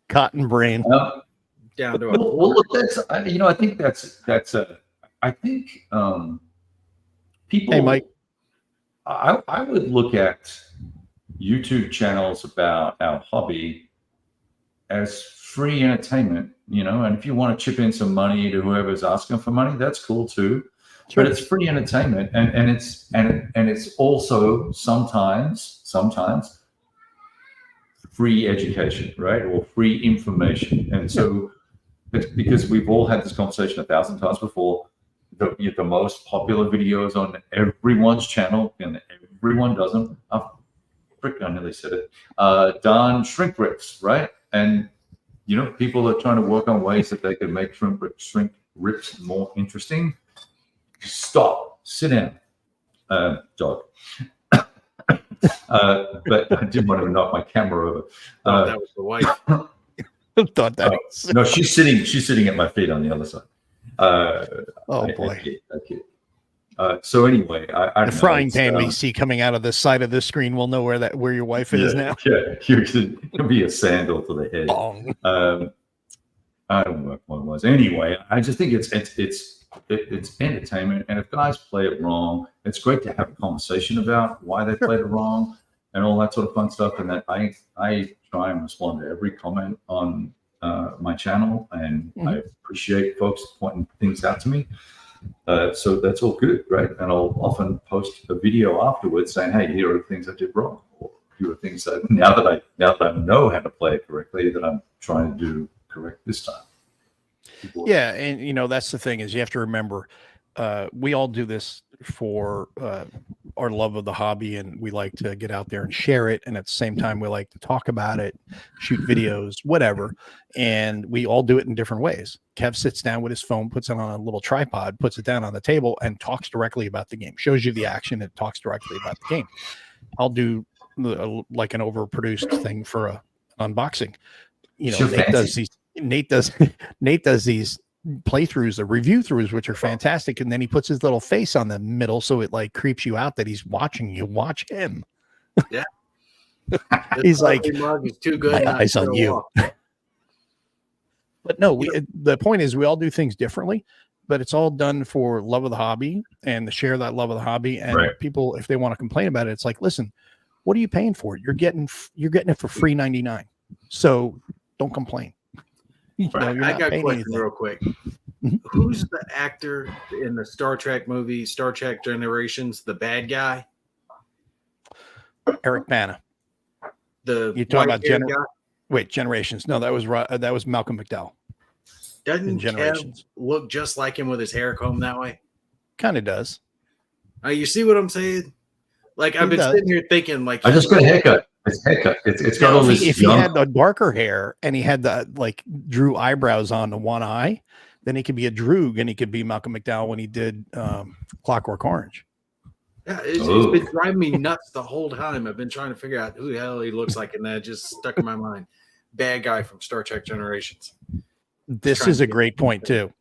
Cotton brain. Down to a well, look, that's I think I think people. Hey, Mike. I would look at YouTube channels about our hobby as free entertainment, and if you want to chip in some money to whoever's asking for money, that's cool too. Sure. But it's free entertainment, and it's also sometimes free education, right? Or free information. And so it's because we've all had this conversation 1,000 times before. The most popular videos on everyone's channel, and everyone does them. I nearly said it. Darn shrink rips, right? And people are trying to work on ways that they can make shrink rips more interesting. Stop. Sit down, dog. But I didn't want to knock my camera over. That was the wife. Thought that. No, she's sitting at my feet on the other side. Boy. Okay. So anyway, I the frying pan we see coming out of the side of the screen will know where your wife is now. Yeah, it'll be a sandal to the head. I don't know what it was. Anyway, I just think it's entertainment, and if guys play it wrong, it's great to have a conversation about why they played it wrong and all that sort of fun stuff. And that I try and respond to every comment on my channel, and I appreciate folks pointing things out to me. So that's all good, right? And I'll often post a video afterwards saying, "Hey, here are the things I did wrong, or here are things that now that I know how to play it correctly, that I'm trying to do correct this time." Yeah, and that's the thing is you have to remember, we all do this for our love of the hobby, and we like to get out there and share it, and at the same time we like to talk about it, shoot videos, whatever, and we all do it in different ways. Kev sits down with his phone, puts it on a little tripod, puts it down on the table, and talks directly about the game, shows you the action, and talks directly about the game. I'll do like an overproduced thing for a unboxing. Nate does these playthroughs or review throughs, which are fantastic, and then he puts his little face on the middle so it like creeps you out that he's watching you watch him. Yeah. He's like, is too good. My eyes on you. But no, the point is we all do things differently, but it's all done for love of the hobby and to share that love of the hobby. And people, if they want to complain about it, it's like, listen, what are you paying for it? You're getting it for free 99. So don't complain. I got a question real quick. Who's the actor in the Star Trek movie, Star Trek Generations, the bad guy? Eric Bana. You talking about Generations? No, that was Malcolm McDowell. Doesn't Generations look just like him with his hair combed that way? Kind of does. You see what I'm saying? Like I've been sitting here thinking, like I just got a haircut. It's got all this. If he had the darker hair and he had the like Drew eyebrows on the one eye, then he could be a Droog, and he could be Malcolm McDowell when he did Clockwork Orange. Yeah, it's been driving me nuts the whole time. I've been trying to figure out who the hell he looks like, and that just stuck in my mind. Bad guy from Star Trek Generations. This is a great point too.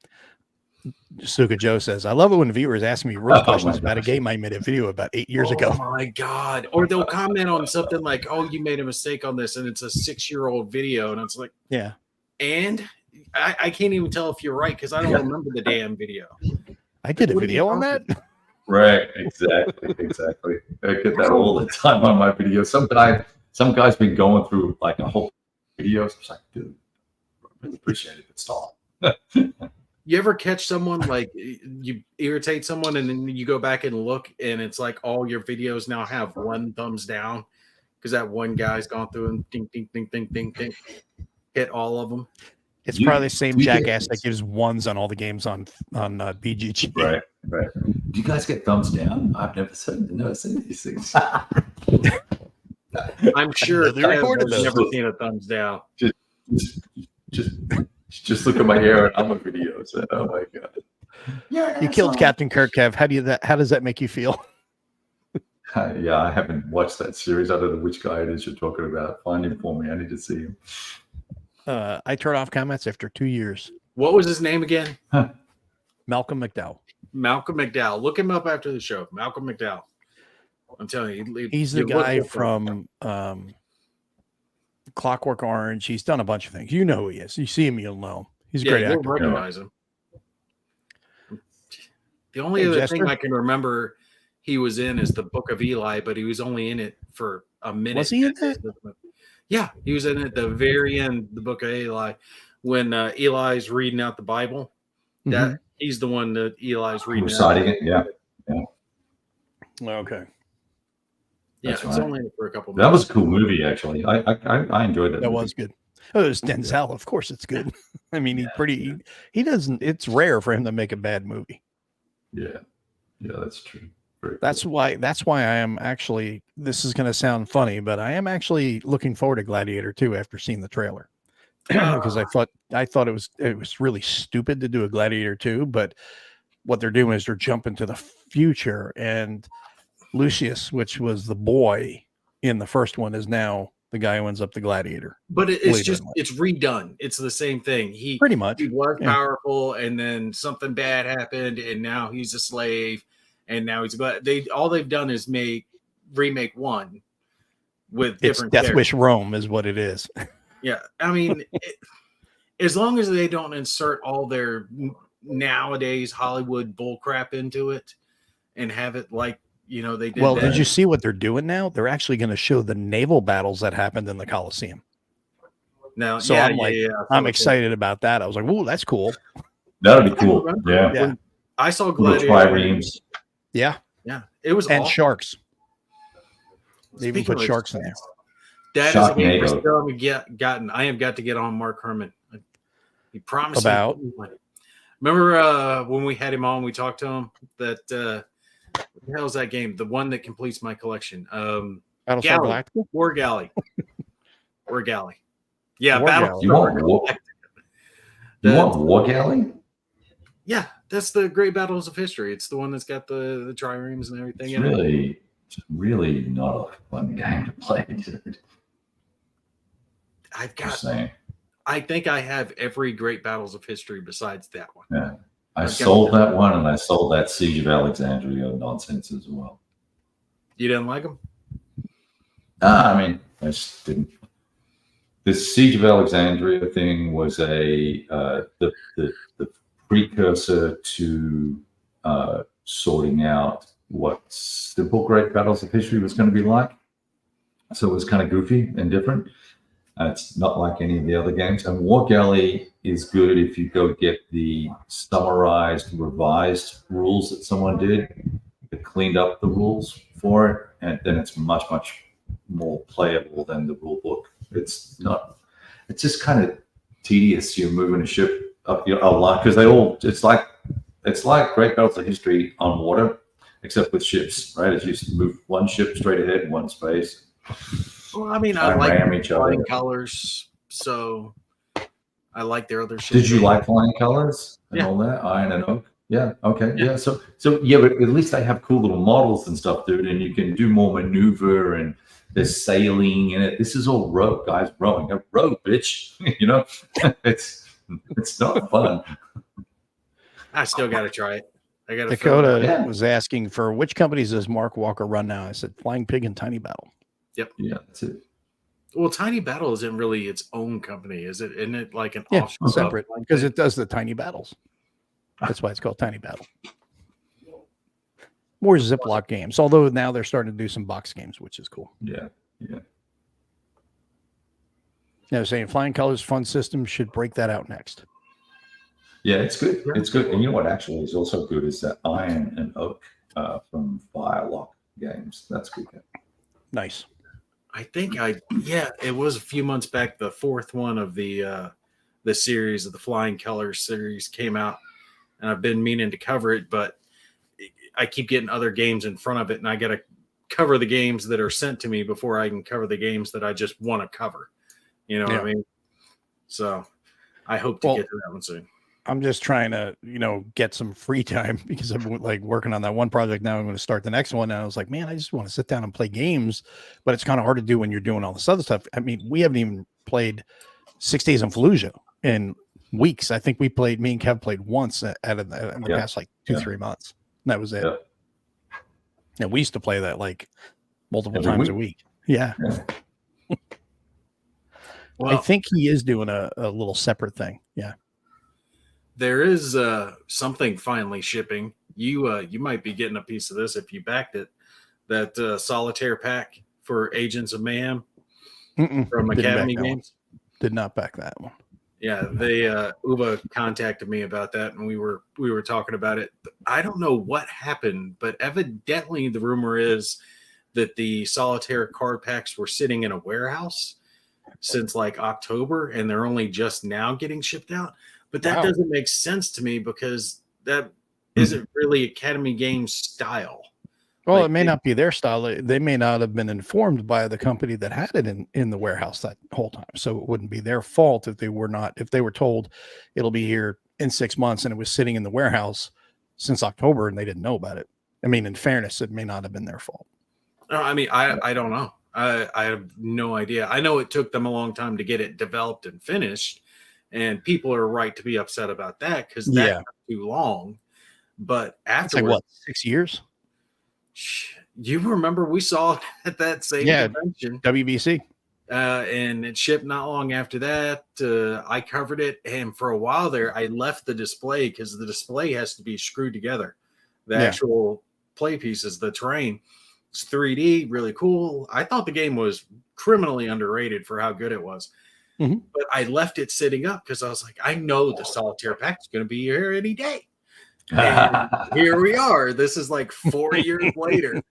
Suka Joe says, I love it when viewers ask me real questions about a game I made a video about 8 years ago. Oh my God. Or they'll comment on something like, oh, you made a mistake on this, and it's a 6-year-old video. And it's like, yeah. And I can't even tell if you're right because I don't remember the damn video. I did a video on that. Right. Exactly. I get that all the time on my videos. Some guy's been going through like a whole video. So it's like, dude, I really appreciate it, but stop. You ever catch someone like you irritate someone and then you go back and look and it's like all your videos now have one thumbs down because that one guy's gone through and ding, ding, ding, ding, ding, ding, hit all of them. It's probably the same jackass that gives ones on all the games on BGG. Right. Do you guys get thumbs down? I've never seen these things. I'm sure I've never seen a thumbs down. Just look at my hair and other videos. Oh my God! You killed Captain Kirk, Kev. How does that make you feel? Yeah, I haven't watched that series. I don't know which guy it is you're talking about. Find him for me. I need to see him. I turned off comments after 2 years. What was his name again? Malcolm McDowell. Malcolm McDowell. Look him up after the show. Malcolm McDowell. I'm telling you, he's the guy from Clockwork Orange. He's done a bunch of things. You know who he is. You see him, you'll know him. He's a great you'll actor. recognize him. The only other thing I can remember he was in is the Book of Eli, but he was only in it for a minute. Was he in that? Yeah, he was in it at the very end, the Book of Eli, when Eli's reading out the Bible. That he's the one that Eli's reading reciting it. Yeah. Okay. Yeah, That's it's right. only for a couple minutes. That was a cool movie, actually. I enjoyed that. That movie. was good. Oh, it was Denzel. Of course, it's good. I mean, he doesn't. It's rare for him to make a bad movie. Yeah, that's true. That's why I am actually. This is going to sound funny, but I am actually looking forward to Gladiator 2 after seeing the trailer, because I thought it was really stupid to do a Gladiator 2, but what they're doing is they're jumping to the future, and Lucius, which was the boy in the first one, is now the guy who ends up the Gladiator. But it's redone. It's the same thing. He pretty much he was powerful, and then something bad happened, and now he's a slave, and now he's all they've done is remake one with different. It's Death Wish Rome is what it is. Yeah, I mean, as long as they don't insert all their nowadays Hollywood bullcrap into it, and have it like. They did. Well, did you see what they're doing now? They're actually going to show the naval battles that happened in the Colosseum. Now, so I'm excited about that. I was like, "Ooh, that's cool." That'd be cool. Yeah. I saw Gladiator. Yeah. It was and sharks. They even put sharks in there. That is a game I still haven't I have got to get on Mark Herman. He promised about. Remember when we had him on? We talked to him that. What the hell is that game? The one that completes my collection. Battlestar Galactica? War Galley. War Galley. Yeah, Battlestar. You want War Galley? Yeah, that's the Great Battles of History. It's the one that's got the triremes and everything. It's really not a fun game to play, dude. I think I have every Great Battles of History besides that one. Yeah. I sold that one, and I sold that Siege of Alexandria nonsense as well. You didn't like them? I mean, I just didn't. The Siege of Alexandria thing was the precursor to sorting out what simple Great Battles of History was going to be like. So it was kind of goofy and different. It's not like any of the other games. And War Galley is good if you go get the summarized, revised rules that someone did, that cleaned up the rules for it, and then it's much, much more playable than the rule book. It's just kind of tedious. You're moving a ship up a lot because it's like Great Battles of History on water, except with ships, right? It's just move one ship straight ahead in one space. Well, I mean, I like flying colors, so I like their other shit. Did you like flying colors and all that? Iron and oak? Yeah. Okay. Yeah. So yeah, but at least they have cool little models and stuff, dude, and you can do more maneuver and there's sailing in it. This is all rope, guys. Rowing a rope, bitch. It's not fun. I still got to try it. I got Dakota was asking for which companies does Mark Walker run now? I said Flying Pig and Tiny Battle. Yep. Yeah, that's it. Well, Tiny Battle isn't really its own company, is it? Isn't it like an offshoot separate? Because it does the Tiny Battles. That's why it's called Tiny Battle. More Ziploc games, although now they're starting to do some box games, which is cool. Yeah. Saying Flying Colors Fun System should break that out next. Yeah, it's good. It's good. And you know what actually is also good is that Iron and Oak from Firelock Games. That's good. Nice. I think it was a few months back. The fourth one of the series of the Flying Colors series came out, and I've been meaning to cover it, but I keep getting other games in front of it, and I got to cover the games that are sent to me before I can cover the games that I just want to cover. You know what I mean? So I hope to get to that one soon. I'm just trying to, get some free time because I'm like working on that one project now. I'm going to start the next one. And I was like, man, I just want to sit down and play games, but it's kind of hard to do when you're doing all this other stuff. I mean, we haven't even played 6 Days in Fallujah in weeks. I think me and Kev played once in the past like 2-3 months. And that was it. Yeah. And we used to play that like multiple times a week. Yeah. Well, I think he is doing a little separate thing. Yeah. there is something finally shipping. You might be getting a piece of this if you backed it. That solitaire pack for Agents of Mayhem from Academy Games. Did not back that one. Yeah, they Uba contacted me about that, and we were talking about it. I don't know what happened, but evidently the rumor is that the solitaire card packs were sitting in a warehouse since like October, and they're only just now getting shipped out. But that doesn't make sense to me because that isn't really Academy Games style. Well, like, it may not be their style. They may not have been informed by the company that had it in the warehouse that whole time. So it wouldn't be their fault if they were told it'll be here in 6 months and it was sitting in the warehouse since October and they didn't know about it. I mean, in fairness, it may not have been their fault. No, I mean, I don't know. I have no idea. I know it took them a long time to get it developed and finished, and people are right to be upset about that because that took too long. But afterwards, like what, 6 years? You remember we saw it at that same convention, WBC, and it shipped not long after that. I covered it, and for a while there, I left the display because the display has to be screwed together. The actual play pieces, the terrain, it's 3D, really cool. I thought the game was criminally underrated for how good it was, but I left it sitting up because I was like, I know the solitaire pack is going to be here any day. And here we are. This is like 4 years later.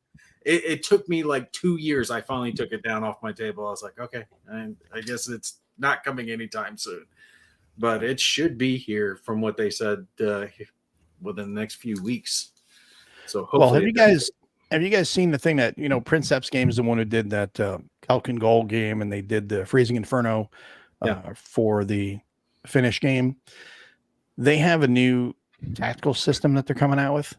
It took me like 2 years. I finally took it down off my table. I was like, okay, and I guess it's not coming anytime soon, but it should be here from what they said within the next few weeks. So hopefully, well, have you guys seen the thing that, Princeps Games is the one who did that Falcon Gold game, and they did the Freezing Inferno for the Finnish game. They have a new tactical system that they're coming out with,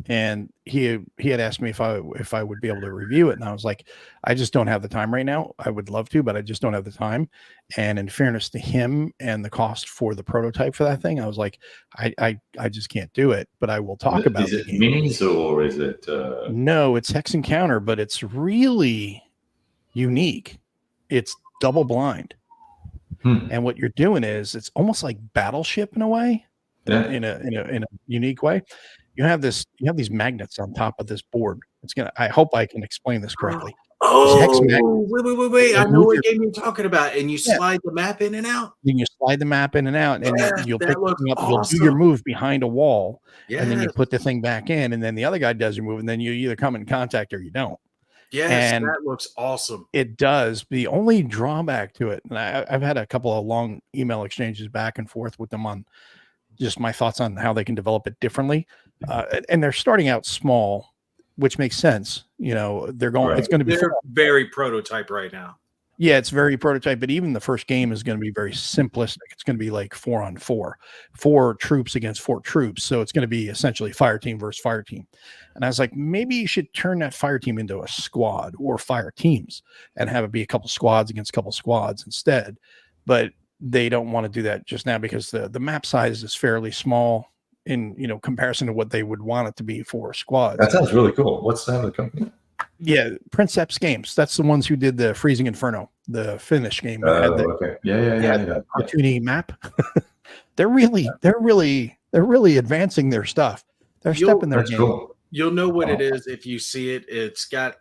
and he had asked me if I would be able to review it, and I was like, I just don't have the time right now. I would love to, but I just don't have the time. And in fairness to him and the cost for the prototype for that thing, I was like, I just can't do it, but I will talk about it. Is it minis or is it no, it's Hex Encounter, but it's really unique. It's double blind, and what you're doing is it's almost like Battleship in a way. In a unique way. You have these magnets on top of this board. I hope I can explain this correctly. Wait. I know what game you're talking about. And you slide the map in and out. Then you slide the map in and out, and you'll pick it up. You'll do your move behind a wall, and then you put the thing back in, and then the other guy does your move, and then you either come in contact or you don't. Yes, and that looks awesome. It does. The only drawback to it, and I've had a couple of long email exchanges back and forth with them on just my thoughts on how they can develop it differently. And they're starting out small, which makes sense. They're going, it's going to be very prototype right now. Yeah, it's very prototype, but even the first game is going to be very simplistic. It's going to be like 4-on-4, 4 troops against 4 troops. So it's going to be essentially fire team versus fire team. And I was like, maybe you should turn that fire team into a squad or fire teams and have it be a couple squads against a couple squads instead. But they don't want to do that just now because the map size is fairly small in comparison to what they would want it to be for squads. That sounds really cool. What's the name of the company? Yeah, Princeps Games. That's the ones who did the Freezing Inferno, the Finnish game. Okay. Yeah. Cartoony map. They're really advancing their stuff. They're stepping their game. Cool. You'll know what it is if you see it. It's got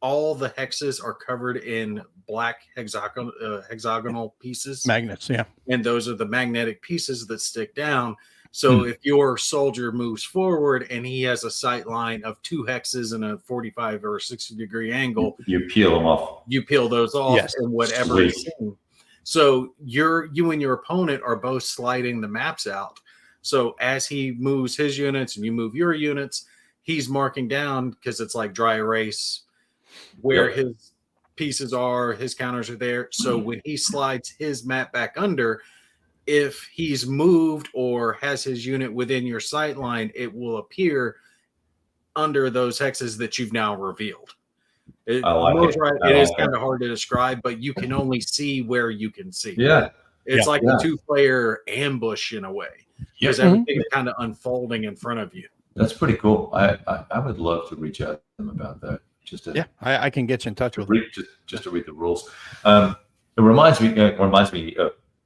all the hexes are covered in black hexagonal pieces. Magnets, yeah. And those are the magnetic pieces that stick down. So if your soldier moves forward and he has a sight line of 2 hexes in a 45 or 60 degree angle, you peel them off. You peel those off and whatever is in. So you and your opponent are both sliding the maps out. So as he moves his units and you move your units, he's marking down because it's like dry erase where his pieces are, his counters are there. So when he slides his map back under, if he's moved or has his unit within your sight line, it will appear under those hexes that you've now revealed. It is kind of hard to describe, but you can only see where you can see. Yeah. It's like a 2-player ambush in a way because everything is kind of unfolding in front of you. That's pretty cool. I would love to reach out to them about that. I can get you in touch with them. Just to read the rules. It reminds me.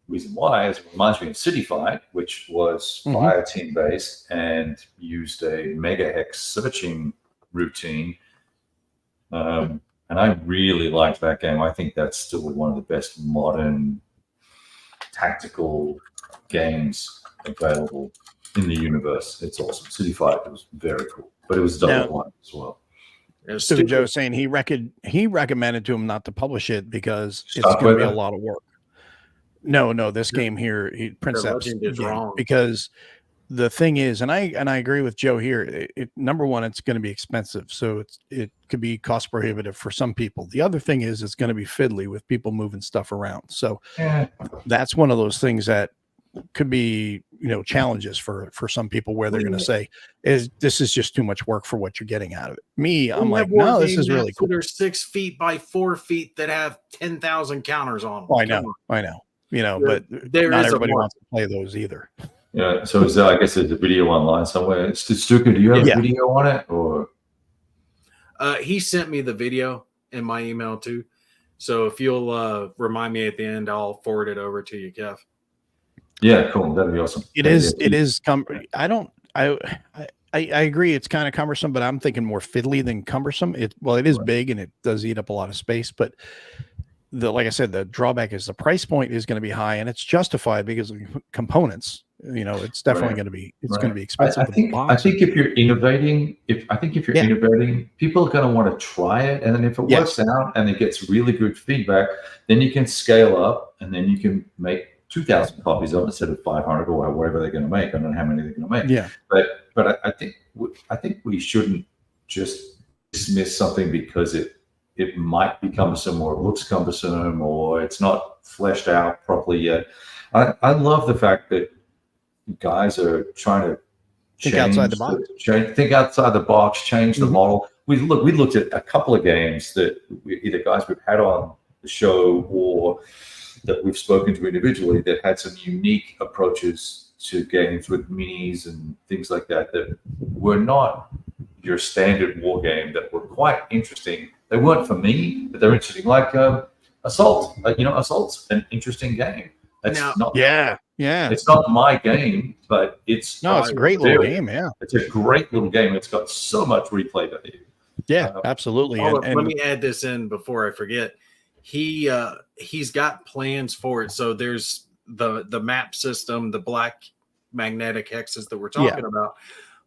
Reason why is it reminds me of City Fight, which was fire team based and used a megahex searching routine. And I really liked that game. I think that's still one of the best modern tactical games available in the universe. It's awesome. City Fight was very cool, but it was double blind as well. So Joe saying he recommended to him not to publish it because it's going to be a lot of work. No, this game here, Prince is wrong because the thing is, and I agree with Joe here. Number one, it's going to be expensive, so it could be cost prohibitive for some people. The other thing is, it's going to be fiddly with people moving stuff around. So that's one of those things that could be, challenges for some people where they're going to say, this is just too much work for what you're getting out of it. Me, I'm like, no, this is really cool. They're 6 feet by 4 feet that have 10,000 counters on them. Oh, I know. But not everybody wants to play those either. Yeah. So is there, I guess there's a video online somewhere. Stuka, do you have a video on it, or? He sent me the video in my email too. So if you'll remind me at the end, I'll forward it over to you, Kev. Yeah, cool. That'd be awesome. It is. I agree. It's kind of cumbersome, but I'm thinking more fiddly than cumbersome. It is big and it does eat up a lot of space, but like I said, the drawback is the price point is going to be high, and it's justified because of components. It's definitely going to be going to be expensive. I think if you're innovating, innovating, people are going to want to try it, and then if it works out and it gets really good feedback, then you can scale up, and then you can make 2,000 copies of it instead of 500 or whatever they're going to make. I don't know how many they're going to make. Yeah, but I think we shouldn't just dismiss something because it might be cumbersome or it looks cumbersome or it's not fleshed out properly yet. I love the fact that guys are trying to think outside the box. Think outside the box, change the model. We looked at a couple of games that either guys we've had on the show or that we've spoken to individually that had some unique approaches to games with minis and things like that were not your standard war game, that were quite interesting. They weren't for me, but they're interesting. Like Assault. Assault's an interesting game. It's not my game, but it's a great little game. Yeah, it's a great little game. It's got so much replay value. Yeah, absolutely. And let me add this in before I forget. He's got plans for it. So there's the map system, the black magnetic hexes that we're talking about,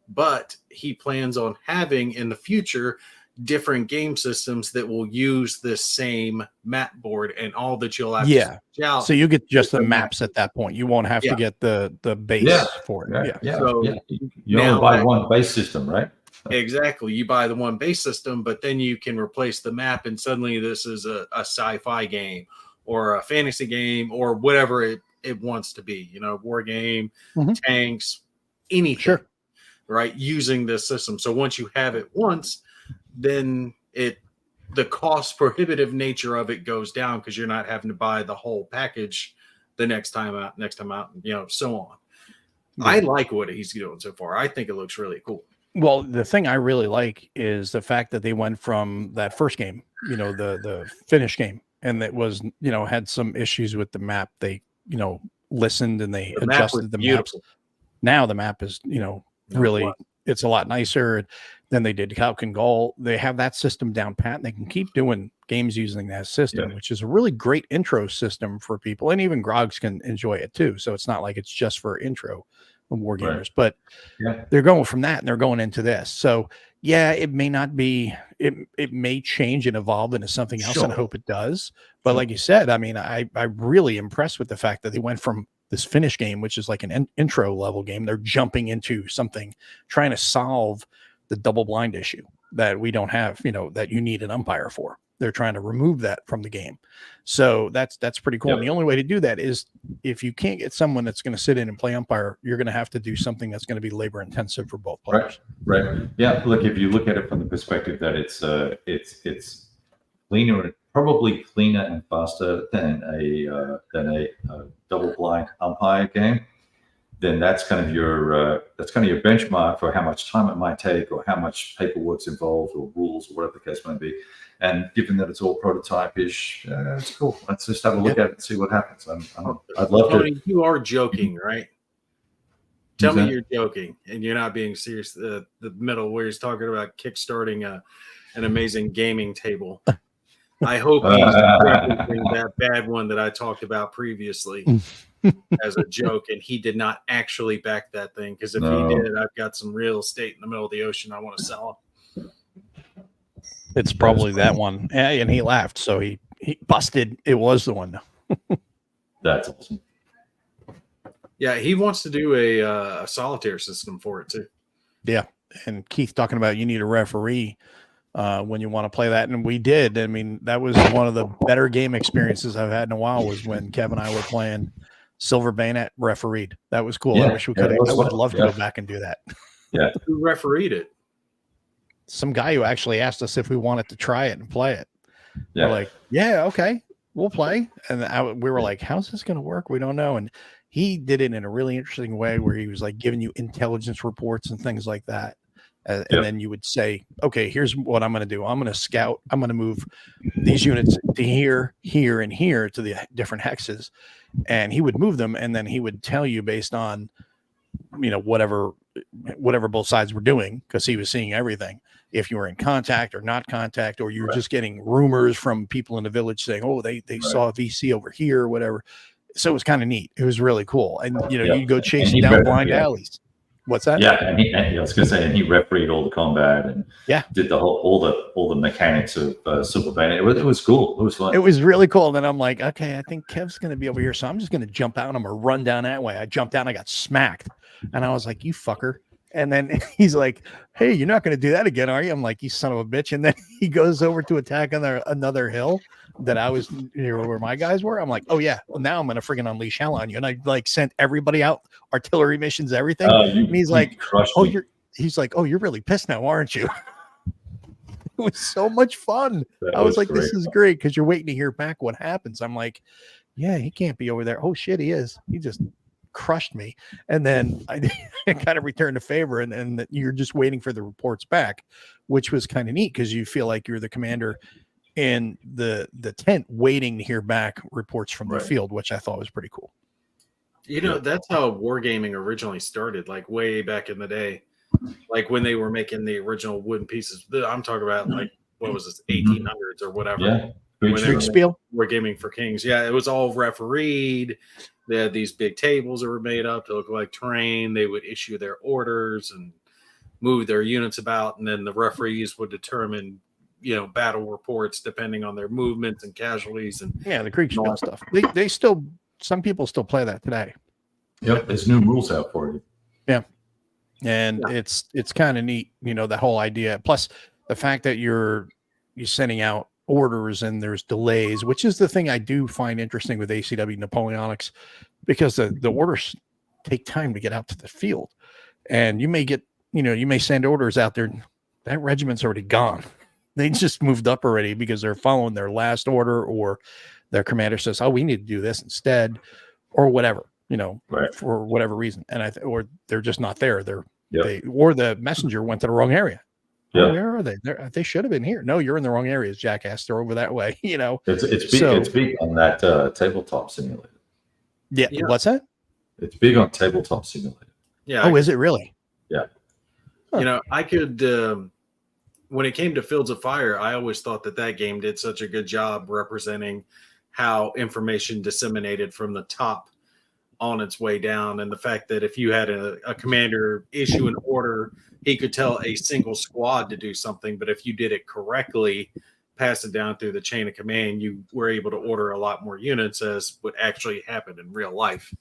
but he plans on having in the future different game systems that will use the same map board, and all that you'll have to out. So you get just the maps at that point. You won't have to get the base for it. So you only buy one base system, right? Exactly. You buy the one base system, but then you can replace the map, and suddenly this is a sci-fi game or a fantasy game or whatever it wants to be, war game, tanks, anything, right? Using this system. So once you have it once, then the cost prohibitive nature of it goes down because you're not having to buy the whole package the next time out, so on. I like what he's doing so far. I think it looks really cool. Well, the thing I really like is the fact that they went from that first game, the Finnish game, and that was, had some issues with the map. They, listened and they adjusted the maps. Now the map is, really, it's a lot nicer. Then they did Calc and Goal. They have that system down pat, and they can keep doing games using that system, which is a really great intro system for people. And even Grogs can enjoy it too. So it's not like it's just for intro war gamers, but they're going from that and they're going into this. So it may not be, it may change and evolve into something else, and I hope it does. But like you said, I mean, I'm really impressed with the fact that they went from this Finnish game, which is like an intro level game. They're jumping into something, trying to solve the double blind issue that we don't have, that you need an umpire for. They're trying to remove that from the game. So that's pretty cool. And the only way to do that is if you can't get someone that's going to sit in and play umpire, you're going to have to do something that's going to be labor intensive for both players. Right. Yeah. Look, if you look at it from the perspective that it's cleaner, probably cleaner and faster than a double blind umpire game, then that's kind of your benchmark for how much time it might take or how much paperwork's involved or rules or whatever the case might be. And given that it's all prototype-ish, it's cool. Let's just have a look at it and see what happens. I'd love Tony, to. you are joking, right? Tell me you're joking and you're not being serious. The middle where he's talking about kickstarting an amazing gaming table. I hope he's referencing that bad one that I talked about previously as a joke, and he did not actually back that thing, because if he did, I've got some real estate in the middle of the ocean I want to sell. It's probably that one. And he laughed, so he busted. It was the one. That's awesome. Yeah, he wants to do a solitaire system for it too. Yeah, and Keith talking about you need a referee when you want to play that, and we did. I mean, that was one of the better game experiences I've had in a while. Was when Kev and I were playing Silver Bayonet refereed. That was cool. Yeah, I wish we could. I would love to yeah. go back and do that. Yeah. Who refereed it? Some guy who actually asked us if we wanted to try it and play it. Yeah. We're like, yeah, okay, we'll play. And we were like, how's this going to work? We don't know. And he did it in a really interesting way where he was like giving you intelligence reports and things like that. And then you would say, okay, here's what I'm going to do. I'm going to scout. I'm going to move these units to here, here, and here to the different hexes. And he would move them. And then he would tell you based on, whatever both sides were doing, because he was seeing everything. If you were in contact or not contact, or you were just getting rumors from people in the village saying, oh, they saw a VC over here or whatever. So it was kind of neat. It was really cool. And, you go chasing down blind alleys. What's that? Yeah, and I was going to say, and he refereed all the combat and did the whole all the mechanics of Silver Bayonet. It was cool. It was fun. It was really cool. And then I'm like, okay, I think Kev's going to be over here, so I'm just going to jump out. I'm going to run down that way. I jumped down. I got smacked, and I was like, you fucker. And then he's like, hey, you're not going to do that again, are you? I'm like, you son of a bitch. And then he goes over to attack on another hill that I was where my guys were. I'm like, oh yeah, well now I'm going to friggin' unleash hell on you. And I like sent everybody out, artillery missions, everything. And he's like, you're really pissed now, aren't you? It was so much fun. I was like, this is great, because you're waiting to hear back what happens. I'm like, yeah, he can't be over there. Oh shit, he is. He just crushed me. And then I kind of returned the favor, and you're just waiting for the reports back, which was kind of neat, because you feel like you're the commander in the tent waiting to hear back reports from the field, which I thought was pretty cool. That's how wargaming originally started, like way back in the day, like when they were making the original wooden pieces. I'm talking about like, what was this, 1800s or whatever. Yeah. Kriegspiel. Wargaming for Kings. Yeah, it was all refereed. They had these big tables that were made up to look like terrain. They would issue their orders and move their units about, and then the referees would determine, battle reports depending on their movements and casualties. And the Kriegspiel stuff. They some people still play that today. Yep, there's new rules out for you. Yeah, and it's kind of neat, the whole idea. Plus the fact that you're sending out orders and there's delays, which is the thing I do find interesting with ACW Napoleonics, because the orders take time to get out to the field, and you may send orders out there, that regiment's already gone. They just moved up already because they're following their last order, or their commander says, oh, we need to do this instead, or whatever, for whatever reason. And or they're just not there. Or the messenger went to the wrong area. Yeah. Oh, where are they? They should have been here. No, you're in the wrong areas, jackass. They're over that way. It's big on that tabletop simulator. Yeah. What's that? It's big on tabletop simulator. Yeah. Oh, is it really? Yeah. Huh. I could. When it came to Fields of Fire, I always thought that game did such a good job representing how information disseminated from the top on its way down, and the fact that if you had a commander issue an order, he could tell a single squad to do something, but if you did it correctly, pass it down through the chain of command, you were able to order a lot more units, as would actually happen in real life.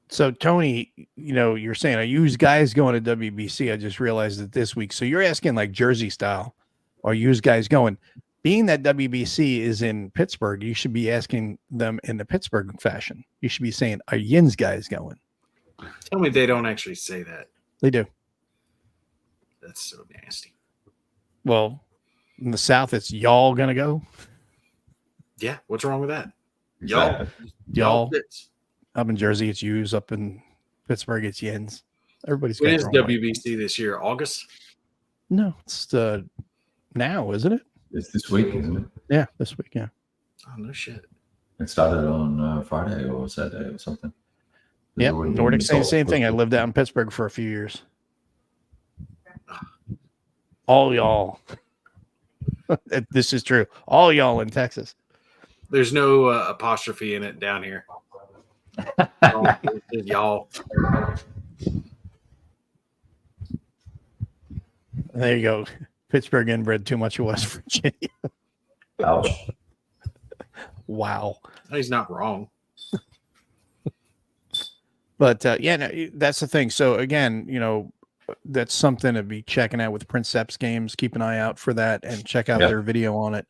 So Tony, you're saying, are you guys going to WBC? I just realized that this week. So you're asking like Jersey style, are you guys going? Being that WBC is in Pittsburgh, you should be asking them in the Pittsburgh fashion. You should be saying, are yins guys going? Tell me they don't actually say that. They do. That's so nasty. Well, in the South, it's y'all gonna go. Yeah, what's wrong with that? Y'all. Up in Jersey, it's yous. Up in Pittsburgh gets yens. Everybody's When got is their own way. WBC this year? August? No, it's now, isn't it? It's this week, isn't it? Yeah, this week. Yeah. Oh, no shit. It started on Friday or Saturday or something. Yeah, There's already Nordic been saying the results same thing. I posted. lived out in Pittsburgh for a few years. All y'all. This is true. All y'all in Texas. There's no apostrophe in it down here. Y'all. There you go. Pittsburgh inbred too much of West Virginia. Ouch. Wow. He's not wrong. But yeah, no, that's the thing. So again, that's something to be checking out with Prince Epps games. Keep an eye out for that and check out their video on it.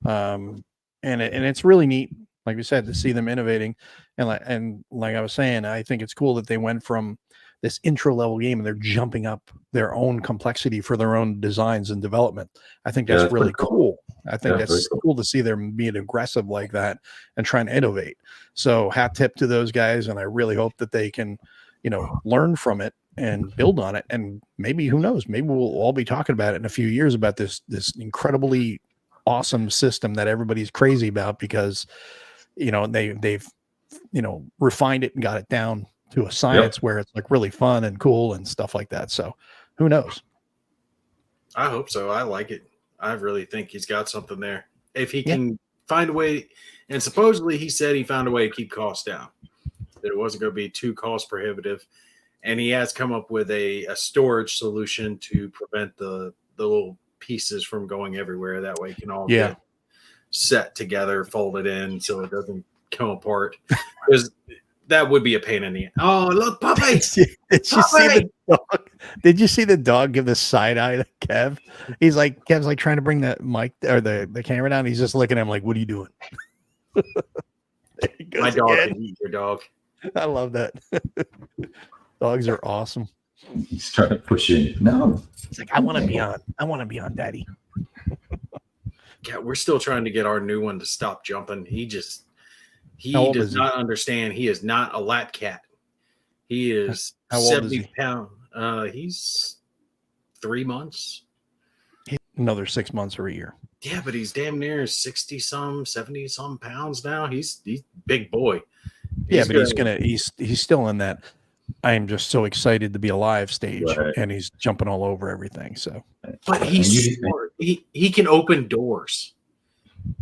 And it's really neat, like we said, to see them innovating. And like I was saying, I think it's cool that they went from this intro level game and they're jumping up their own complexity for their own designs and development. I think that's really cool. I think that's cool to see them being aggressive like that and trying to innovate. So hat tip to those guys. And I really hope that they can, learn from it and build on it. And maybe, who knows, maybe we'll all be talking about it in a few years about this incredibly awesome system that everybody's crazy about because, they've refined it and got it down to a science where it's like really fun and cool and stuff like that. So who knows? I hope so. I like it. I really think he's got something there. If he can find a way, and supposedly he said he found a way to keep costs down, that it wasn't going to be too cost prohibitive. And he has come up with a storage solution to prevent the little pieces from going everywhere. That way you can all get set together, folded in so it doesn't come apart. Because that would be a pain in the end. Oh, look, puppy! Did you see the dog? Did you see the dog give the side eye to Kev? Kev's like trying to bring the mic or the camera down. He's just looking at him like, "What are you doing?" My dog can eat your dog. I love that. Dogs are awesome. He's trying to push in. No, it's like I want to be on. I want to be on, Daddy. Yeah, we're still trying to get our new one to stop jumping. He does not understand. He is not a lat cat. He is 70 pounds. He's 3 months. Another 6 months or a year. Yeah, but he's damn near 60-some, 70-some pounds now. He's big boy. He's still in that I am just so excited to be alive stage, and he's jumping all over everything. So, but he's smart. He can open doors.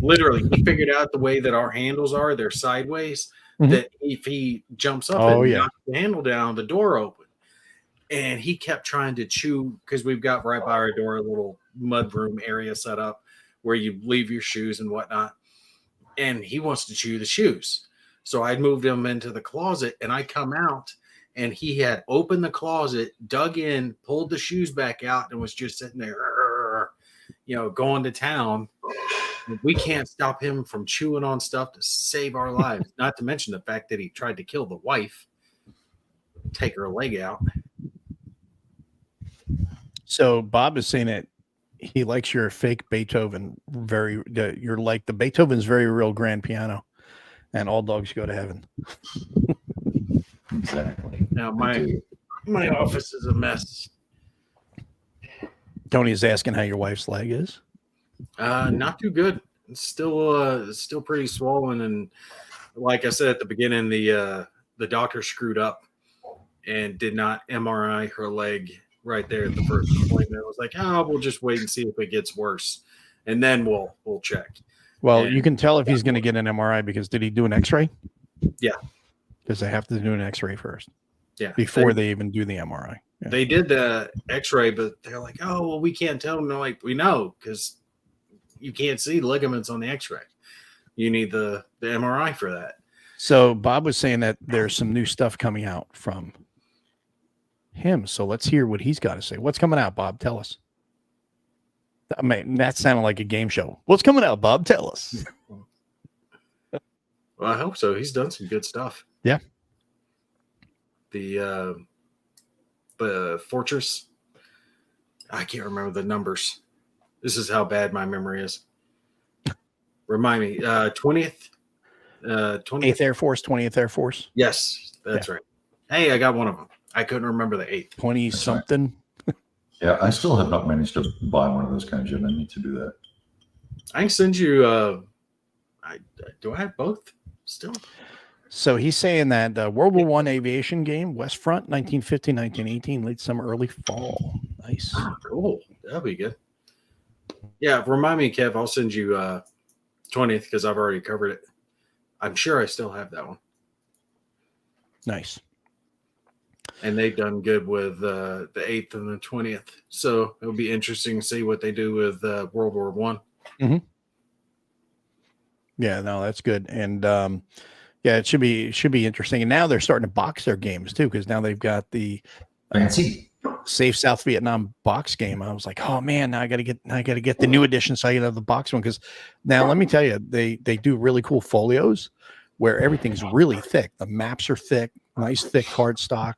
Literally, he figured out the way that our handles are. They're sideways. Mm-hmm. That if he jumps up and knocks the handle down, the door open. And he kept trying to chew, because we've got right by our door a little mudroom area set up where you leave your shoes and whatnot. And he wants to chew the shoes. So I moved him into the closet, and I come out, and he had opened the closet, dug in, pulled the shoes back out, and was just sitting there, going to town. We can't stop him from chewing on stuff to save our lives. Not to mention the fact that he tried to kill the wife, take her leg out. So Bob is saying that he likes your fake Beethoven. You're like the Beethoven's very real grand piano, and all dogs go to heaven. Exactly. Now my office is a mess. Tony's asking how your wife's leg is. Not too good. It's still pretty swollen, and like I said at the beginning, the doctor screwed up and did not MRI her leg right there at the first appointment. I was like, we'll just wait and see if it gets worse, and then we'll check. Well, you can tell if he's going to get an MRI because did he do an X-ray? Yeah, because they have to do an X-ray first. Yeah, before they even do the MRI. Yeah. They did the X-ray, but they're like, "Oh, well, we can't tell them." They're like, "We know because you can't see ligaments on the X-ray. You need the MRI for that." So Bob was saying that there's some new stuff coming out from him. So let's hear what he's got to say. What's coming out, Bob? Tell us. I mean, that sounded like a game show. What's coming out, Bob? Tell us. Well, I hope so. He's done some good stuff. Yeah. The Fortress. I can't remember the numbers. This is how bad my memory is. Remind me. 20th 8th Air Force, 20th Air Force. Yes, that's right. Hey, I got one of them. I couldn't remember the 8th. 20 something. Right. Yeah, I still have not managed to buy one of those games yet. I need to do that. I can send you. Do I have both still? So he's saying that World War I aviation game, West Front, 1915, 1918, late summer, early fall. Nice. Cool. That'll be good. Yeah, remind me, Kev. I'll send you 20th because I've already covered it. I'm sure I still have that one. Nice. And they've done good with the 8th and the 20th. So it'll be interesting to see what they do with World War One. Mm-hmm. Yeah, no, that's good. And yeah, it should be interesting. And now they're starting to box their games too, because now they've got the Fancy. Safe South Vietnam box game. I was like, oh man, now I gotta get the new edition so I can have the box one. Because now let me tell you, they do really cool folios where everything's really thick. The maps are thick, nice thick cardstock.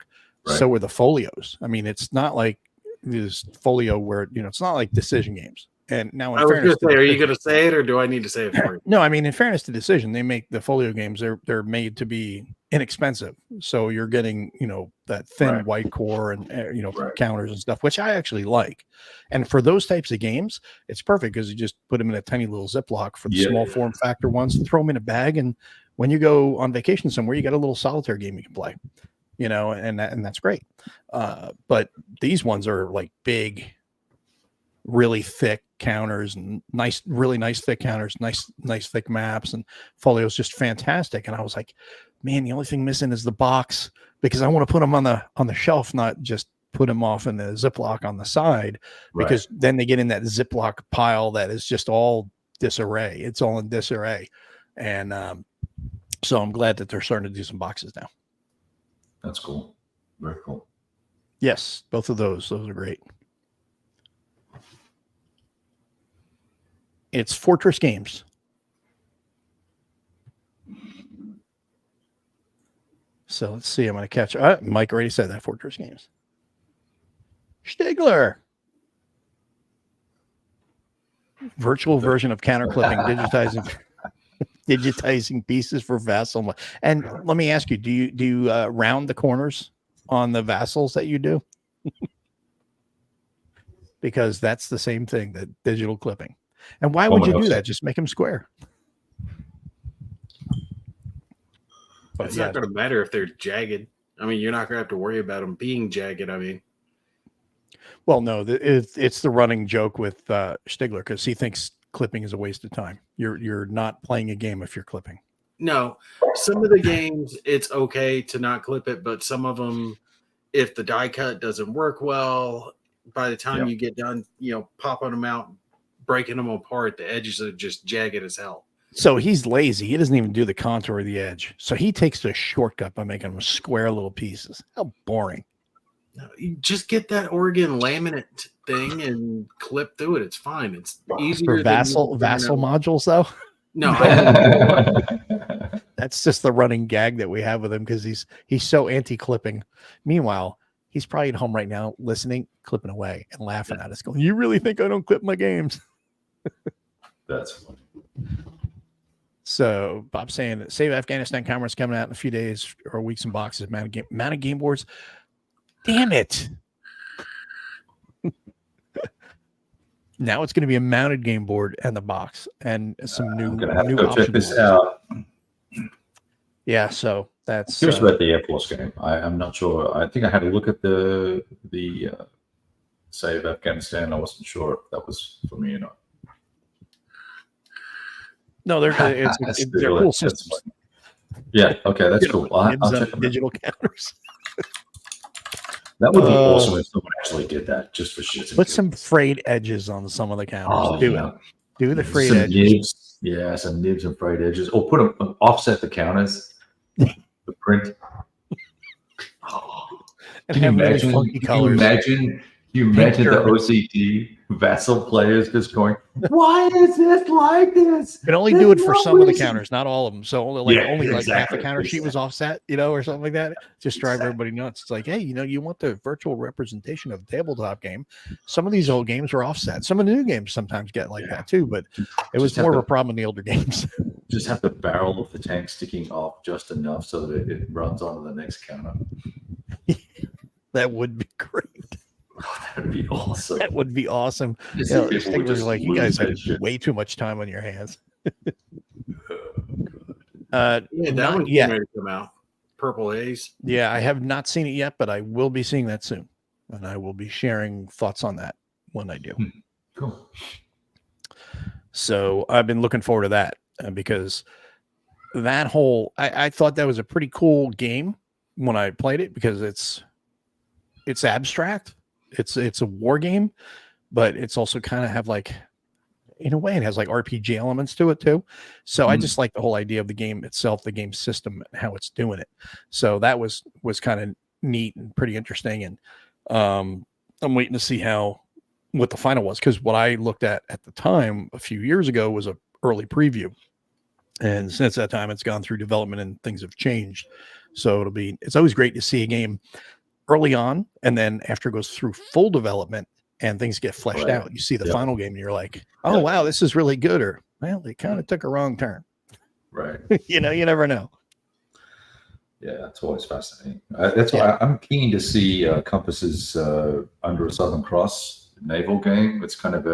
Right. So are the folios. I mean, it's not like this folio where it's not like decision games. And now, in fairness, are you going to say it, or do I need to say it for you? No, I mean, in fairness to Decision, they make the folio games. They're made to be inexpensive, so you're getting that thin white core and counters and stuff, which I actually like. And for those types of games, it's perfect because you just put them in a tiny little Ziploc for the small form factor ones, and throw them in a bag. And when you go on vacation somewhere, you got a little solitaire game you can play, and that's great. But these ones are like big, really thick counters and really nice thick counters, nice thick maps, and folio's just fantastic. And I was like, man, the only thing missing is the box, because I want to put them on the shelf, not just put them off in the Ziploc on the side, because then they get in that Ziploc pile that is just all disarray. It's all in disarray. And so I'm glad that they're starting to do some boxes now. That's cool. Very cool. Yes, both of those are great. It's Fortress Games. So let's see. I'm going to catch. Mike already said that. Fortress Games. Stigler. Virtual version of counter clipping, digitizing pieces for vassal. And let me ask you: do you round the corners on the vassals that you do? Because that's the same thing, that digital clipping. And why would you do that? Just make them square. But it's not going to matter if they're jagged. I mean, you're not going to have to worry about them being jagged. I mean, well, no, it's the running joke with Stigler, because he thinks clipping is a waste of time. You're not playing a game if you're clipping. No, some of the games it's okay to not clip it, but some of them, if the die cut doesn't work well, by the time you get done, popping them out, breaking them apart, the edges are just jagged as hell. So he's lazy. He doesn't even do the contour of the edge. So he takes the shortcut by making them square little pieces. How boring. No, you just get that Oregon laminate thing and clip through it. It's fine. It's easier. For vassal modules, though? No. That's just the running gag that we have with him, because he's so anti-clipping. Meanwhile, he's probably at home right now listening, clipping away and laughing at us, going, "You really think I don't clip my games?" That's funny. So Bob's saying that Save Afghanistan Commerce coming out in a few days or weeks in boxes. Mounted game boards. Damn it. Now it's going to be a mounted game board and the box and some new. I'm going to have to go check this out. Yeah, so that's curious about the Air Force game. I'm not sure. I think I had a look at the Save Afghanistan. I wasn't sure if that was for me or not. No, they're cool systems. Yeah, okay, that's cool. I'll check them digital counters. That would be awesome if someone actually did that, just for shits. Put some frayed edges on some of the counters. Do the frayed edges. Nibs. Yeah, some nibs and frayed edges. Or put them offset the counters. The print. And have really funky colors. You imagine the OCD vassal players just going, "Why is this like this?" You can only do it for some of the counters, not all of them. So only like half the counter sheet was offset, or something like that. Just drive everybody nuts. It's like, hey, you want the virtual representation of a tabletop game. Some of these old games are offset. Some of the new games sometimes get like that too, but it was more of a problem in the older games. Just have the barrel of the tank sticking off just enough so that it runs onto the next counter. That would be great. That would be awesome. That would be awesome. Like, you guys have way too much time on your hands. That one's ready to come out. Purple Haze. Yeah, I have not seen it yet, but I will be seeing that soon, and I will be sharing thoughts on that when I do. Cool. So I've been looking forward to that because that whole I thought that was a pretty cool game when I played it because it's abstract. It's a war game, but it's also kind of have like, in a way, it has like RPG elements to it too. So I just like the whole idea of the game itself, the game system, and how it's doing it. So that was kind of neat and pretty interesting. And I'm waiting to see what the final was, because what I looked at the time a few years ago was a early preview, and since that time it's gone through development and things have changed. So it's always great to see a game early on, and then after it goes through full development and things get fleshed out, you see the final game and you're like, oh wow, this is really good, or well, they kind of took a wrong turn. Right. You never know. Yeah, that's always fascinating. That's why I'm keen to see Compass's Under a Southern Cross naval game. It's kind of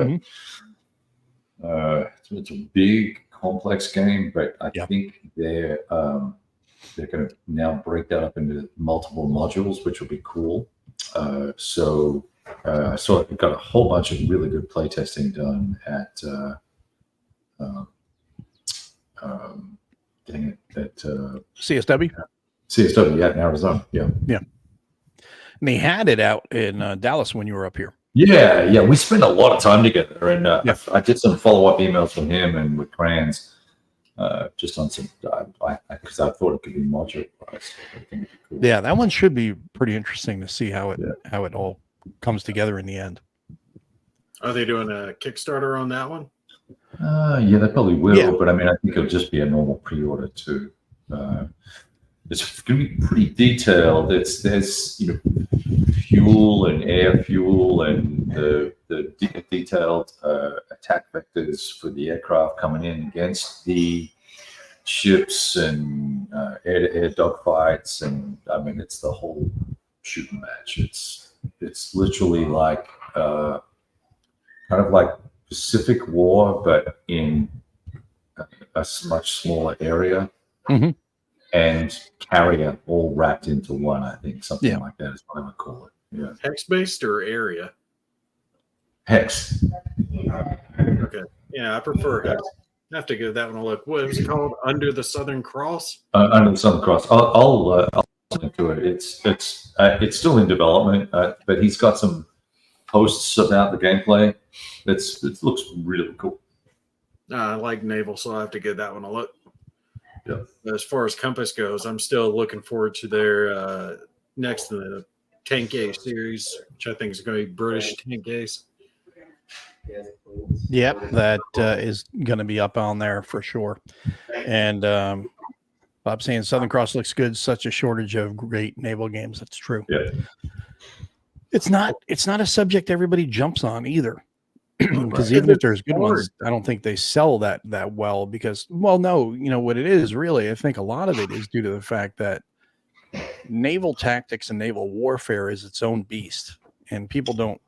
it's a big, complex game, but I think they're going to now break that up into multiple modules, which will be cool. So I've got a whole bunch of really good playtesting done at CSW. CSW, in Arizona. Yeah. And they had it out in Dallas when you were up here. Yeah. We spent a lot of time together, and I did some follow-up emails from him and with Kranz. Just on some, because I thought it could be modular. I think it'd be cool. Yeah, that one should be pretty interesting to see how it all comes together in the end. Are they doing a Kickstarter on that one? Yeah, they probably will. But I mean, I think it'll just be a normal pre-order too. It's going to be pretty detailed. There's fuel and air fuel and the detailed attack vectors for the aircraft coming in against the ships and air-to-air dogfights, and I mean it's the whole shooting match. It's literally like kind of like Pacific War, but in a much smaller area. Mm-hmm. And carrier all wrapped into one, I think. Something like that is what I would call it. Yeah. Hex-based or area? Hex. Okay. Yeah, I prefer Hex. I have to give that one a look. What was it called? Under the Southern Cross? Under the Southern Cross. I'll listen to it. It's still in development, but he's got some posts about the gameplay. It looks really cool. I like Naval, so I have to give that one a look. Yeah. As far as Compass goes, I'm still looking forward to their next in the Tank A series, which I think is going to be British Tank Ace. Yep, that is going to be up on there for sure. And Bob's saying Southern Cross looks good. Such a shortage of great naval games. That's true. Yeah. It's not a subject everybody jumps on either. Because even if there's good ones, I don't think they sell that well because, well, no, what it is really, I think a lot of it is due to the fact that naval tactics and naval warfare is its own beast, and people don't,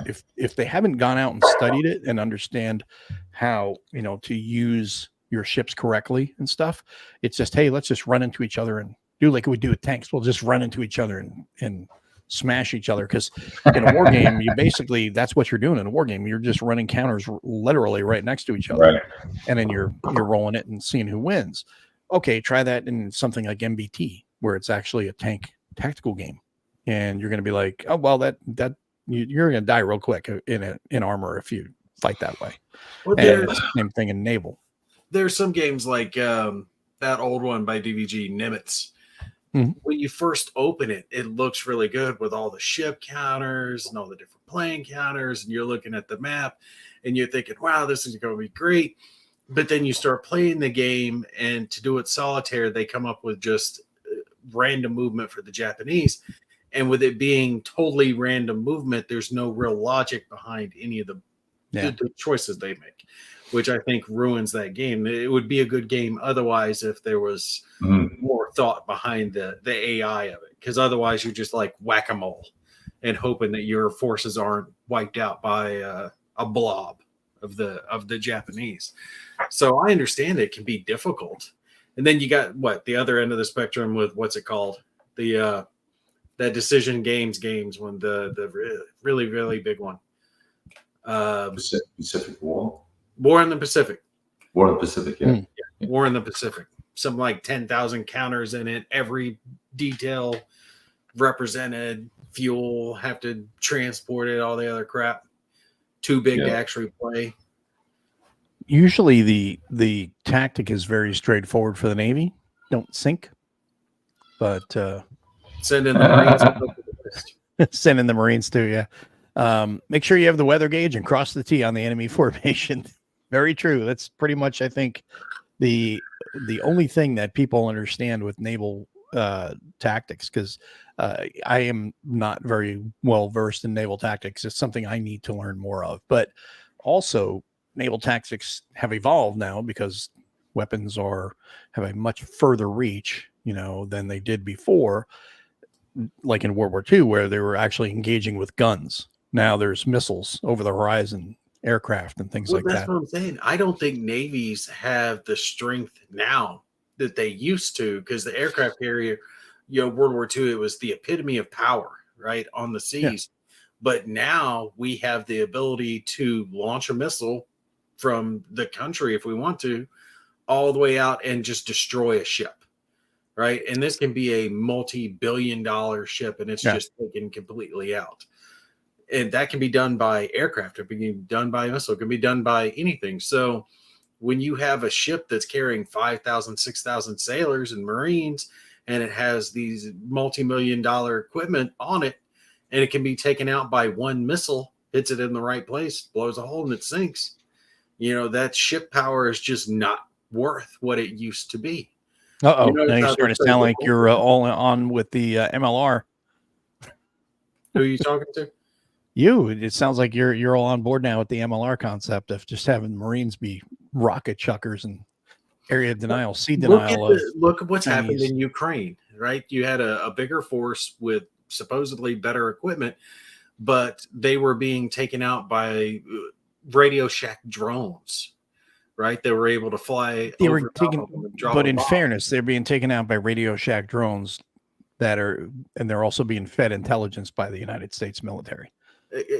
if they haven't gone out and studied it and understand how, to use your ships correctly and stuff, it's just, hey, let's just run into each other and do like we do with tanks. We'll just run into each other and smash each other, because in a war game, you basically, that's what you're doing in a war game. You're just running counters literally right next to each other, and then you're rolling it and seeing who wins. Okay, try that in something like MBT, where it's actually a tank tactical game, and you're going to be like, oh well, that you're going to die real quick in armor if you fight that way. Well, and it's the same thing in naval. There's some games like that old one by DVG, Nimitz, When you first open it, it looks really good with all the ship counters and all the different plane counters, and you're looking at the map and you're thinking, wow, this is going to be great. But then you start playing the game, and to do it solitaire, they come up with just random movement for the Japanese. And with it being totally random movement, there's no real logic behind any of the choices they make, which I think ruins that game. It would be a good game otherwise if there was more thought behind the AI of it, because otherwise you're just like whack-a-mole and hoping that your forces aren't wiped out by a blob of the Japanese. So I understand it can be difficult. And then you got the other end of the spectrum with what's it called? That decision games when the really, really big one. Pacific War. War in the Pacific. War in the Pacific, yeah. War in the Pacific. Something like 10,000 counters in it. Every detail represented. Fuel, have to transport it, all the other crap. Too big to actually play. Usually the tactic is very straightforward for the Navy. Don't sink. But send in the Marines. Send in the Marines too, yeah. Make sure you have the weather gauge and cross the T on the enemy formation. Very true. That's pretty much, I think, the only thing that people understand with naval tactics, because I am not very well versed in naval tactics. It's something I need to learn more of. But also, naval tactics have evolved now because weapons have a much further reach, than they did before. Like in World War II, where they were actually engaging with guns. Now there's missiles over the horizon, aircraft, and things like that. That's what I'm saying. I don't think navies have the strength now that they used to, because the aircraft carrier, World War II, it was the epitome of power, right, on the seas. Yeah. But now we have the ability to launch a missile from the country, if we want to, all the way out and just destroy a ship. Right. And this can be a multi-billion-dollar ship, and it's just taken completely out. And that can be done by aircraft. It can be done by a missile. It can be done by anything. So when you have a ship that's carrying 5,000, 6,000 sailors and Marines, and it has these multi-million-dollar equipment on it, and it can be taken out by one missile, hits it in the right place, blows a hole, and it sinks. That ship power is just not worth what it used to be. Uh-oh. Now you're starting to sound like you're all on with the MLR. Who are you talking to? You. It sounds like you're all on board now with the MLR concept of just having Marines be rocket chuckers and area of denial, sea denial. Look at what's happened in Ukraine, right? You had a bigger force with supposedly better equipment, but they were being taken out by Radio Shack drones. Right, they were able to fly. They were taken, but in fairness, they're being taken out by Radio Shack drones and they're also being fed intelligence by the United States military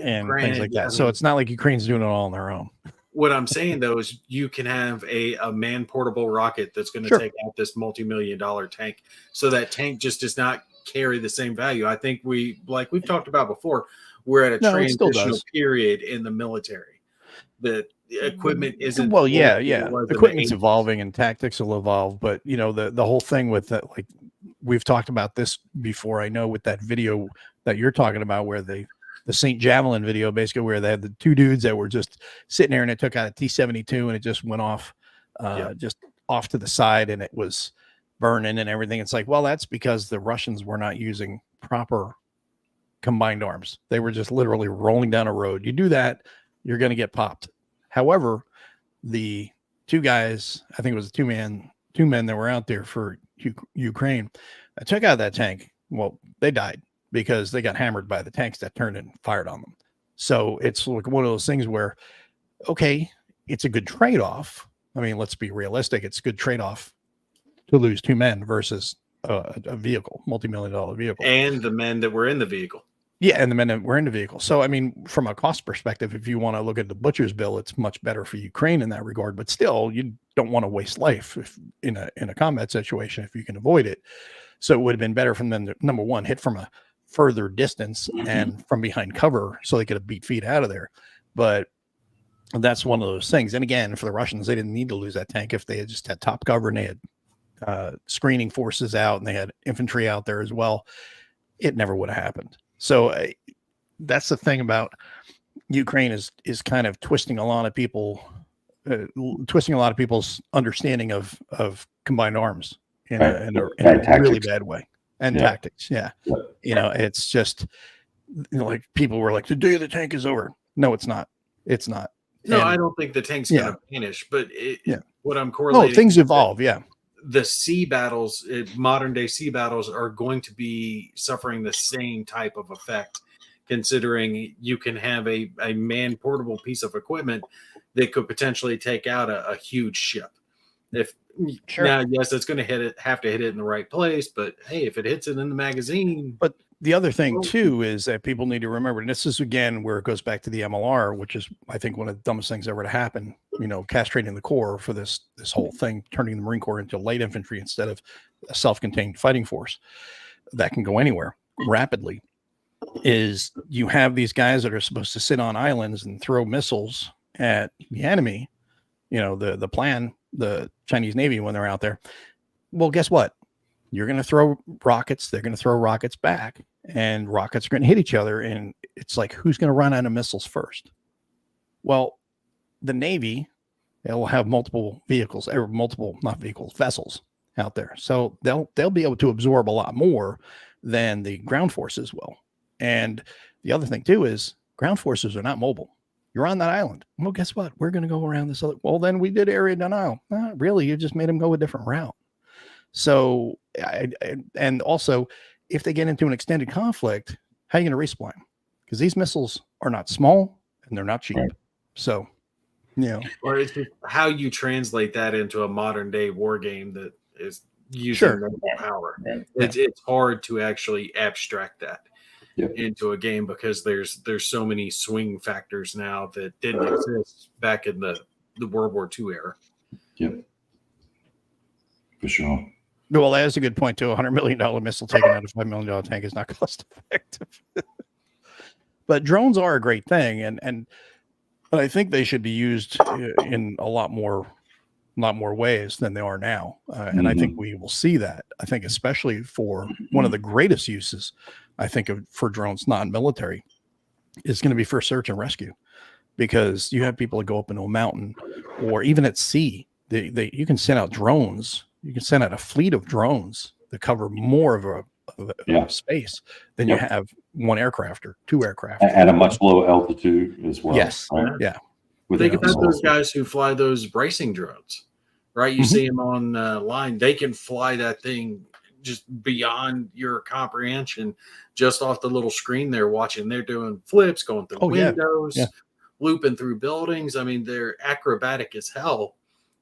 and things like that. So it's not like Ukraine's doing it all on their own. What I'm saying though is you can have a man-portable rocket that's going to take out this multi-million-dollar tank. So that tank just does not carry the same value. I think we've talked about before, we're at a transitional period in the military. The equipment isn't equipment's evolving and tactics will evolve, but the whole thing with that, like we've talked about this before, I know, with that video that you're talking about, where the St. Javelin video, basically, where they had the two dudes that were just sitting there and it took out a T-72 and it just went off just off to the side and it was burning and everything. It's like, well, that's because the Russians were not using proper combined arms. They were just literally rolling down a road. You do that, you're going to get popped. However, the two guys, I think it was two men that were out there for Ukraine, that took out that tank. Well, they died because they got hammered by the tanks that turned and fired on them. So it's like one of those things where, okay, it's a good trade-off. I mean, let's be realistic. It's a good trade-off to lose two men versus a vehicle, multi-million-dollar vehicle. And the men that were in the vehicle. Yeah, and the men that were in the vehicle. So, I mean, from a cost perspective, if you want to look at the butcher's bill, it's much better for Ukraine in that regard. But still, you don't want to waste life in a combat situation if you can avoid it. So it would have been better for them to, number one, hit from a further distance and from behind cover so they could have beat feet out of there. But that's one of those things. And again, for the Russians, they didn't need to lose that tank if they had just had top cover and they had screening forces out and they had infantry out there as well, it never would have happened. So that's the thing about Ukraine is kind of twisting a lot of people's understanding of combined arms in a really bad way, and tactics. Yeah. It's just, like people were like, the day of the tank is over. No, it's not. It's not. No, I don't think the tank's going to vanish, but what I'm Oh, correlating. things evolve. Yeah. The sea battles, modern day sea battles, are going to be suffering the same type of effect, considering you can have a man portable piece of equipment that could potentially take out a huge ship. Now, yes, it's going to have to hit it in the right place, but hey, if it hits it in the magazine. But the other thing too is that people need to remember, and this is again where it goes back to the MLR, which is I think one of the dumbest things ever to happen. Castrating the Corps for this whole thing, turning the Marine Corps into light infantry instead of a self-contained fighting force that can go anywhere rapidly. Is you have these guys that are supposed to sit on islands and throw missiles at the enemy. The plan, the Chinese Navy, when they're out there. Well, guess what? You're going to throw rockets. They're going to throw rockets back, and rockets are going to hit each other. And it's like, who's going to run out of missiles first? Well, the Navy, they'll have multiple vehicles, or vessels out there. So they'll be able to absorb a lot more than the ground forces will. And the other thing too is ground forces are not mobile. You're on that island. Well, guess what? We're going to go around this other. Well, then we did area denial. Not really. You just made them go a different route. So, and also, if they get into an extended conflict, how are you going to resupply them? Because these missiles are not small and they're not cheap. Right. So, or it's just how you translate that into a modern day war game that is using naval power. Right. It's hard to actually abstract that into a game because there's so many swing factors now that didn't exist back in the World War II era. Yep. For sure. Well, that is a good point too. $100 million missile taken out of $5 million tank is not cost effective. But drones are a great thing, and I think they should be used in a lot more ways than they are now. And I think we will see that. I think especially for one of the greatest uses, I think for drones, non-military, is going to be for search and rescue, because you have people that go up into a mountain or even at sea. You can send out drones. You can send out a fleet of drones that cover more of a space than you have one aircraft or two aircraft at a much lower altitude as well. Yes. Right? Yeah. Think about those guys who fly those racing drones, right? You see them on line. They can fly that thing just beyond your comprehension, just off the little screen they're watching. They're doing flips, going through windows, looping through buildings. I mean, they're acrobatic as hell.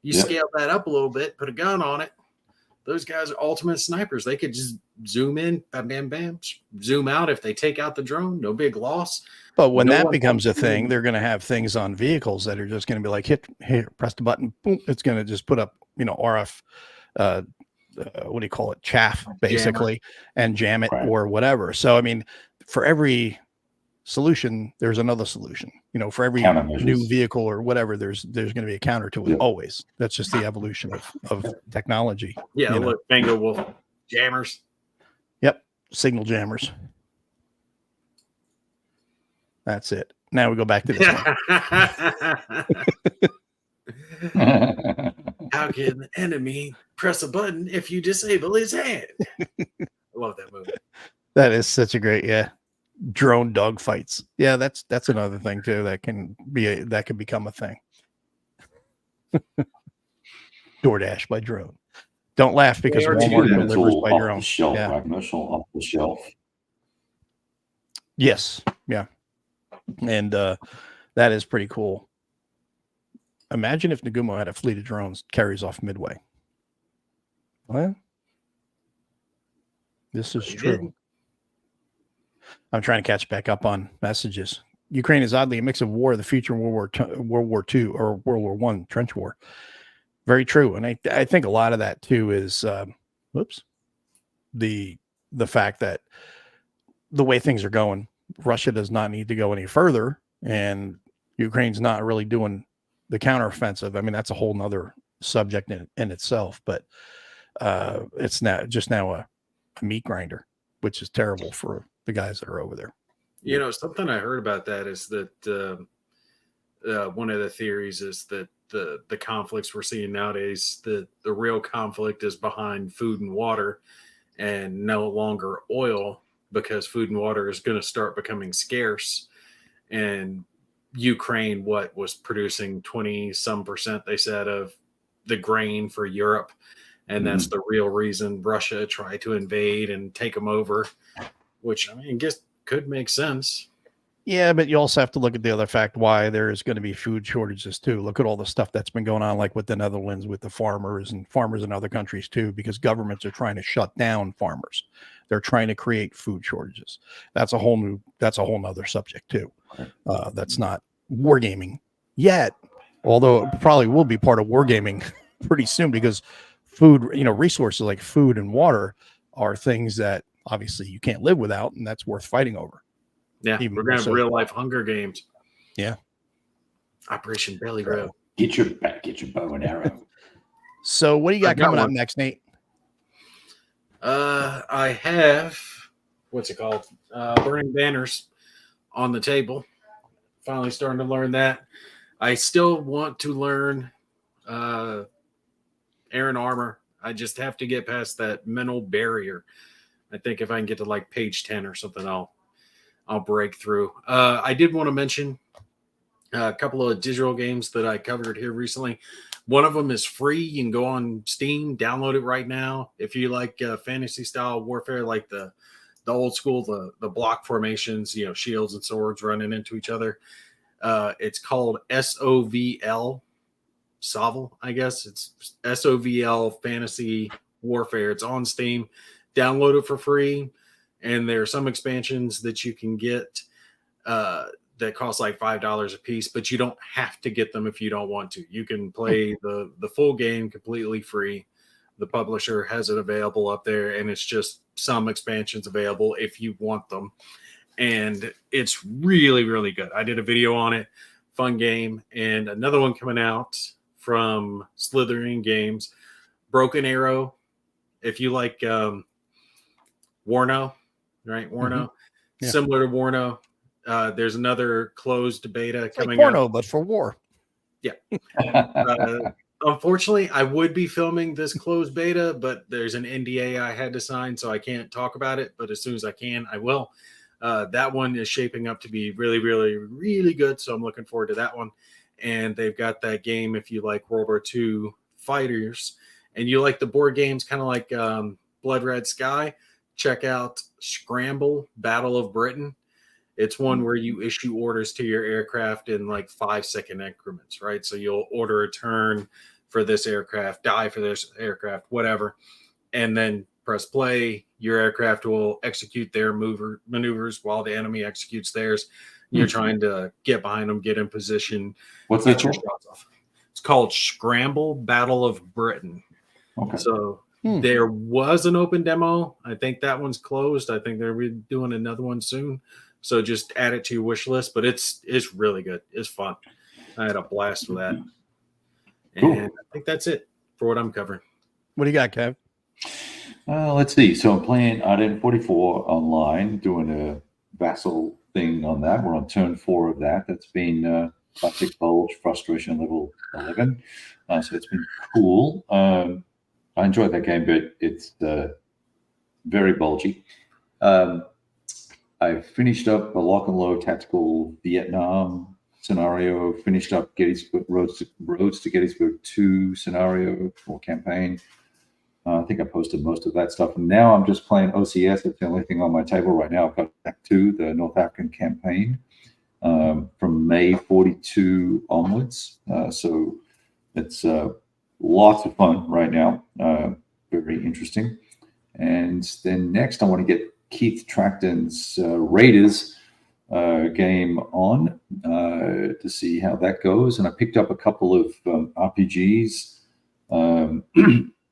You scale that up a little bit, put a gun on it. Those guys are ultimate snipers. They could just zoom in, bam, bam, bam, zoom out. If they take out the drone, no big loss. But when that becomes a thing, they're going to have things on vehicles that are just going to be like, hit, press the button, boom. It's going to just put up, RF, what do you call it? Chaff, basically, and jam it or whatever. So, I mean, for every solution, there's another solution. For every new vehicle or whatever, there's going to be a counter to it always. That's just the evolution of technology. Yeah, look, Bingo Wolf jammers. Yep, signal jammers. That's it. Now we go back to this one. How can the enemy press a button if you disable his hand? I love that movie. That is such a great, drone dog fights. Yeah, that's another thing too that can become a thing. DoorDash by drone. Don't laugh because Walmart delivers by drone. Off the shelf. Yes, yeah, and that is pretty cool. Imagine if Nagumo had a fleet of drones carries off Midway. Well, this is true. I'm trying to catch back up on messages. Ukraine is oddly a mix of war, the future World War II or World War I trench war. Very true. And I think a lot of that too is, the fact that the way things are going, Russia does not need to go any further, and Ukraine's not really doing the counteroffensive. I mean, that's a whole nother subject in itself, but it's now a meat grinder, which is terrible for the guys that are over there. You know, something I heard about that is that one of the theories is that the conflicts we're seeing nowadays, the real conflict is behind food and water and no longer oil, because food and water is going to start becoming scarce. And Ukraine, was producing 20% they said, of the grain for Europe. And that's the real reason Russia tried to invade and take them over, which, I mean, I guess could make sense. Yeah, but you also have to look at the other fact why there is going to be food shortages too. Look at all the stuff that's been going on, like with the Netherlands, with the farmers in other countries too, because governments are trying to shut down farmers. They're trying to create food shortages. That's a whole nother subject too. That's not wargaming yet, although it probably will be part of wargaming pretty soon, because food, resources like food and water are things that obviously you can't live without, and that's worth fighting over. Yeah, we're going to have real life Hunger Games. Yeah. Operation Belly Row. Get your bow and arrow. So what do you got coming up next, Nate? I have, what's it called? Burning Banners on the table. Finally starting to learn that. I still want to learn Iron Armor. I just have to get past that mental barrier. I think if I can get to like page 10 or something, I'll break through. I did want to mention a couple of digital games that I covered here recently. One of them is free. You can go on Steam, download it right now. If you like fantasy style warfare, like the old school, the block formations, shields and swords running into each other. It's called SOVL, I guess. It's SOVL Fantasy Warfare. It's on Steam. Download it for free. And there are some expansions that you can get that cost like $5 a piece, but you don't have to get them if you don't want to. You can play the full game completely free. The publisher has it available up there, and it's just some expansions available if you want them. And it's really, really good. I did a video on it. Fun game. And another one coming out from Slithering Games, Broken Arrow. If you like Warno, right? Warno. Yeah. Similar to Warno. There's another closed beta coming like Warno, up. but for war. Yeah. Unfortunately, I would be filming this closed beta, but there's an NDA I had to sign, so I can't talk about it. But as soon as I can, I will. That one is shaping up to be really, really, really good. So I'm looking forward to that one. And they've got that game, if you like World War II fighters and you like the board games, kind of like Blood Red Sky, check out Scramble Battle of Britain. It's one where you issue orders to your aircraft in like 5-second increments, right? So you'll order a turn for this aircraft, die for this aircraft, whatever, and then press play. Your aircraft will execute their maneuvers while the enemy executes theirs. You're trying to get behind them, get in position. What's that your called? shots off. It's called Scramble Battle of Britain. Okay. So there was an open demo. I think that one's closed. I think they're doing another one soon. So just add it to your wish list. But it's really good. It's fun. I had a blast with that. Cool. And I think that's it for what I'm covering. What do you got, Kev? Let's see. So I'm playing Arden 44 online, doing a vassal thing on that. We're on turn 4 of that. That's been classic bulge frustration level 11. So it's been cool. I enjoyed that game, but it's very bulgy. I finished up a lock and load tactical Vietnam scenario, finished up Gettysburg Roads to Gettysburg 2 scenario or campaign. I think I posted most of that stuff. And now I'm just playing OCS. It's the only thing on my table right now. I've got back to the North African campaign from May 42 onwards. So it's lots of fun right now. Very interesting. And then next I want to get Keith Tracton's Raiders game on to see how that goes. And I picked up a couple of RPGs.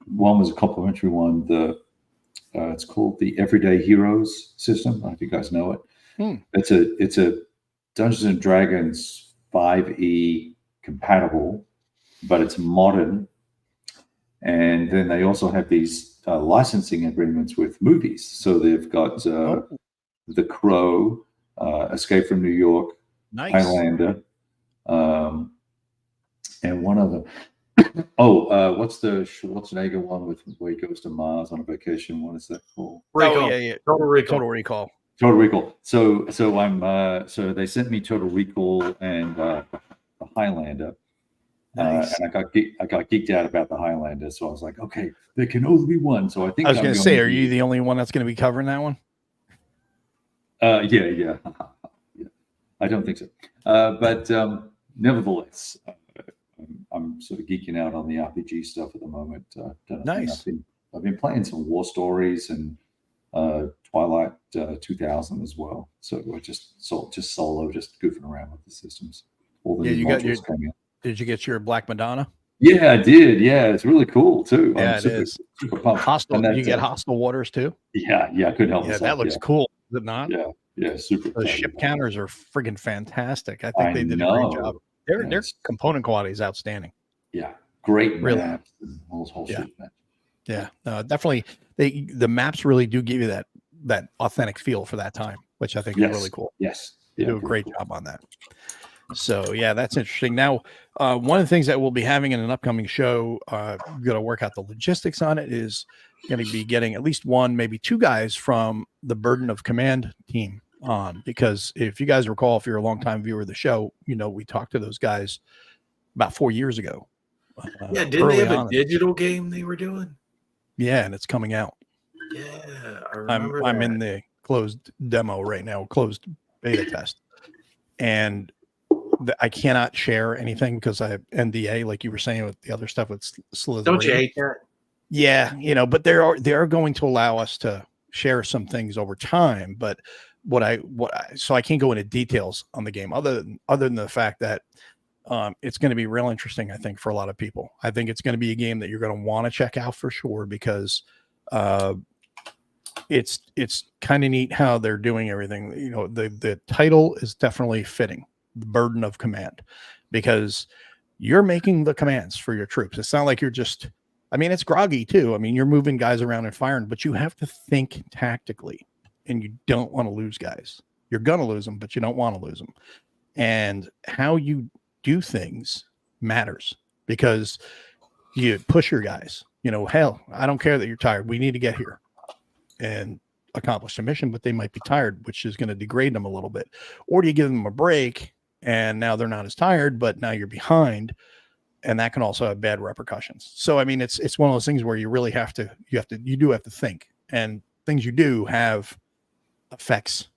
One was a complimentary one. It's called the Everyday Heroes system. I don't know if you guys know it. It's a Dungeons and Dragons 5e compatible, but it's modern. And then they also have these licensing agreements with movies. So they've got The Crow, Escape from New York, Nice. Highlander, and one other. What's the Schwarzenegger one with where he goes to Mars on a vacation? What is that called? Recall. Yeah. Total Recall. Total Recall. Total Recall. So so they sent me Total Recall and the Highlander. Nice. And I got geeked out about the Highlander, so I was like, okay, there can only be one. So I think I was going to say, are you the only one that's going to be covering that one? Yeah. I don't think so. But nevertheless, I'm sort of geeking out on the RPG stuff at the moment. Nice. I've been playing some War Stories and Twilight 2000 as well. So we're just solo, just goofing around with the systems. All the new modules coming in. Did you get your Black Madonna? Yeah, I did. Yeah, it's really cool too. Yeah, it is. Super pumped. Hostile. Did you get Hostile Waters too? Yeah, I couldn't help myself. Yeah, that looks cool. Is it not? Yeah, super. The ship counters are friggin' fantastic. I think they did a great job. Their component quality is outstanding. Yeah, great really. Maps and whole shit, man. Yeah, definitely. The maps really do give you that authentic feel for that time, which I think is really cool. Yes, they do a great job on that. So yeah, that's interesting. Now, one of the things that we'll be having in an upcoming show, we're going to work out the logistics on it, is going to be getting at least one, maybe two guys from the Burden of Command team on, because if you guys recall, if you're a longtime viewer of the show, we talked to those guys about 4 years ago. Didn't they have a digital game they were doing? Yeah, and it's coming out. Yeah, I remember I'm in the closed demo right now, closed beta test, and I cannot share anything because I have NDA, like you were saying with the other stuff with Slytherin. Don't you hate that? Yeah, but they are going to allow us to share some things over time. But so I can't go into details on the game other than the fact that it's going to be real interesting, I think, for a lot of people. I think it's going to be a game that you're going to want to check out for sure, because it's kind of neat how they're doing everything. The title is definitely fitting. The Burden of Command, because you're making the commands for your troops. It's not like you're just, it's groggy too. You're moving guys around and firing, but you have to think tactically, and you don't want to lose guys. You're going to lose them, but you don't want to lose them. And how you do things matters, because you push your guys, hell, I don't care that you're tired. We need to get here and accomplish the mission, but they might be tired, which is going to degrade them a little bit. Or do you give them a break, and now they're not as tired, but now you're behind, and that can also have bad repercussions. So, it's one of those things where you really you do have to think, and things you do have effects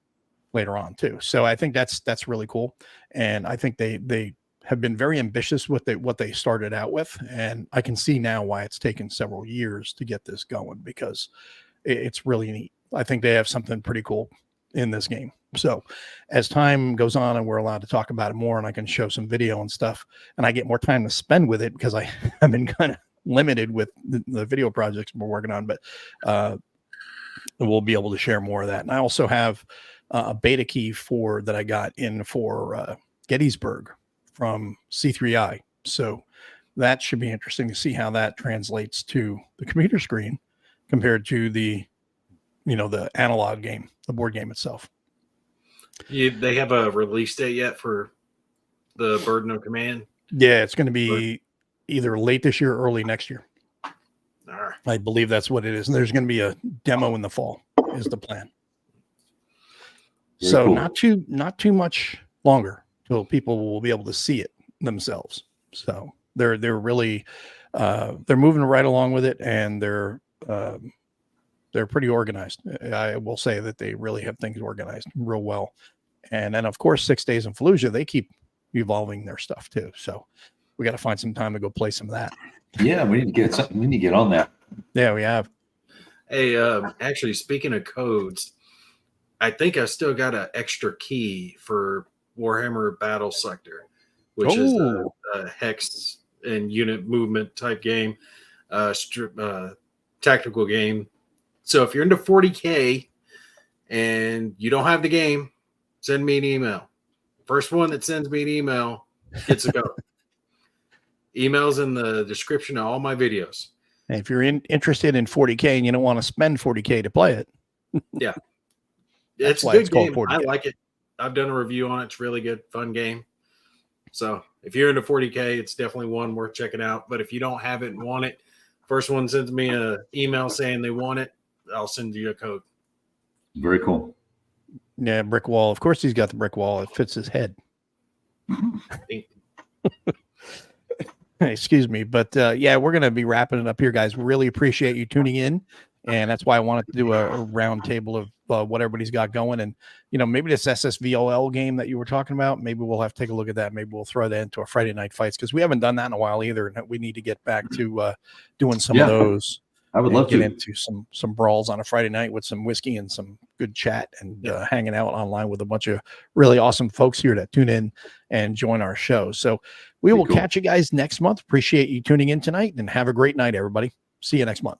later on too. So I think that's really cool. And I think they have been very ambitious with what they started out with. And I can see now why it's taken several years to get this going, because it's really neat. I think they have something pretty cool in this game. So as time goes on and we're allowed to talk about it more, and I can show some video and stuff, and I get more time to spend with it, because I have been kind of limited with the video projects we're working on, but we'll be able to share more of that. And I also have a beta key that I got in for Gettysburg from C3I. So that should be interesting to see how that translates to the computer screen compared to the analog game, the board game itself. They have a release date yet for the Burden of Command? Yeah, it's going to be either late this year or early next year. Right. I believe that's what it is. And there's going to be a demo in the fall is the plan. Very so cool. not too much longer till people will be able to see it themselves. So they're really they're moving right along with it, and they're pretty organized. I will say that they really have things organized real well. And then of course 6 Days in Fallujah, they keep evolving their stuff too. So we got to find some time to go play some of that. Yeah, we need to get something. We need to get on that. Yeah, we have. Hey, actually, speaking of codes, I think I still got an extra key for Warhammer Battle Sector, which is a hex and unit movement type game, tactical game. So if you're into 40K and you don't have the game, send me an email. First one that sends me an email gets a go. Emails in the description of all my videos. And if you're interested in 40K and you don't want to spend 40K to play it, Yeah, That's it's a why good it's called game. I 40K. like it. I've done a review on it. It's really good, fun game. So if you're into 40K, it's definitely one worth checking out. But if you don't have it and want it, first one sends me an email saying they want it, I'll send you a code. Very cool. yeah, brick wall. Of course, he's got the brick wall. It fits his head. Excuse me. But yeah, we're going to be wrapping it up here, guys. Really appreciate you tuning in. And that's why I wanted to do a round table of what everybody's got going. And, you know, maybe this SSVOL game that you were talking about, maybe we'll have to take a look at that. Maybe we'll throw that into our Friday night fights because we haven't done that in a while either. And we need to get back to doing some of those. I would love get to into some brawls on a Friday night with some whiskey and some good chat and hanging out online with a bunch of really awesome folks here that tune in and join our show. So we will catch you guys next month. Appreciate you tuning in tonight and have a great night, everybody. See you next month.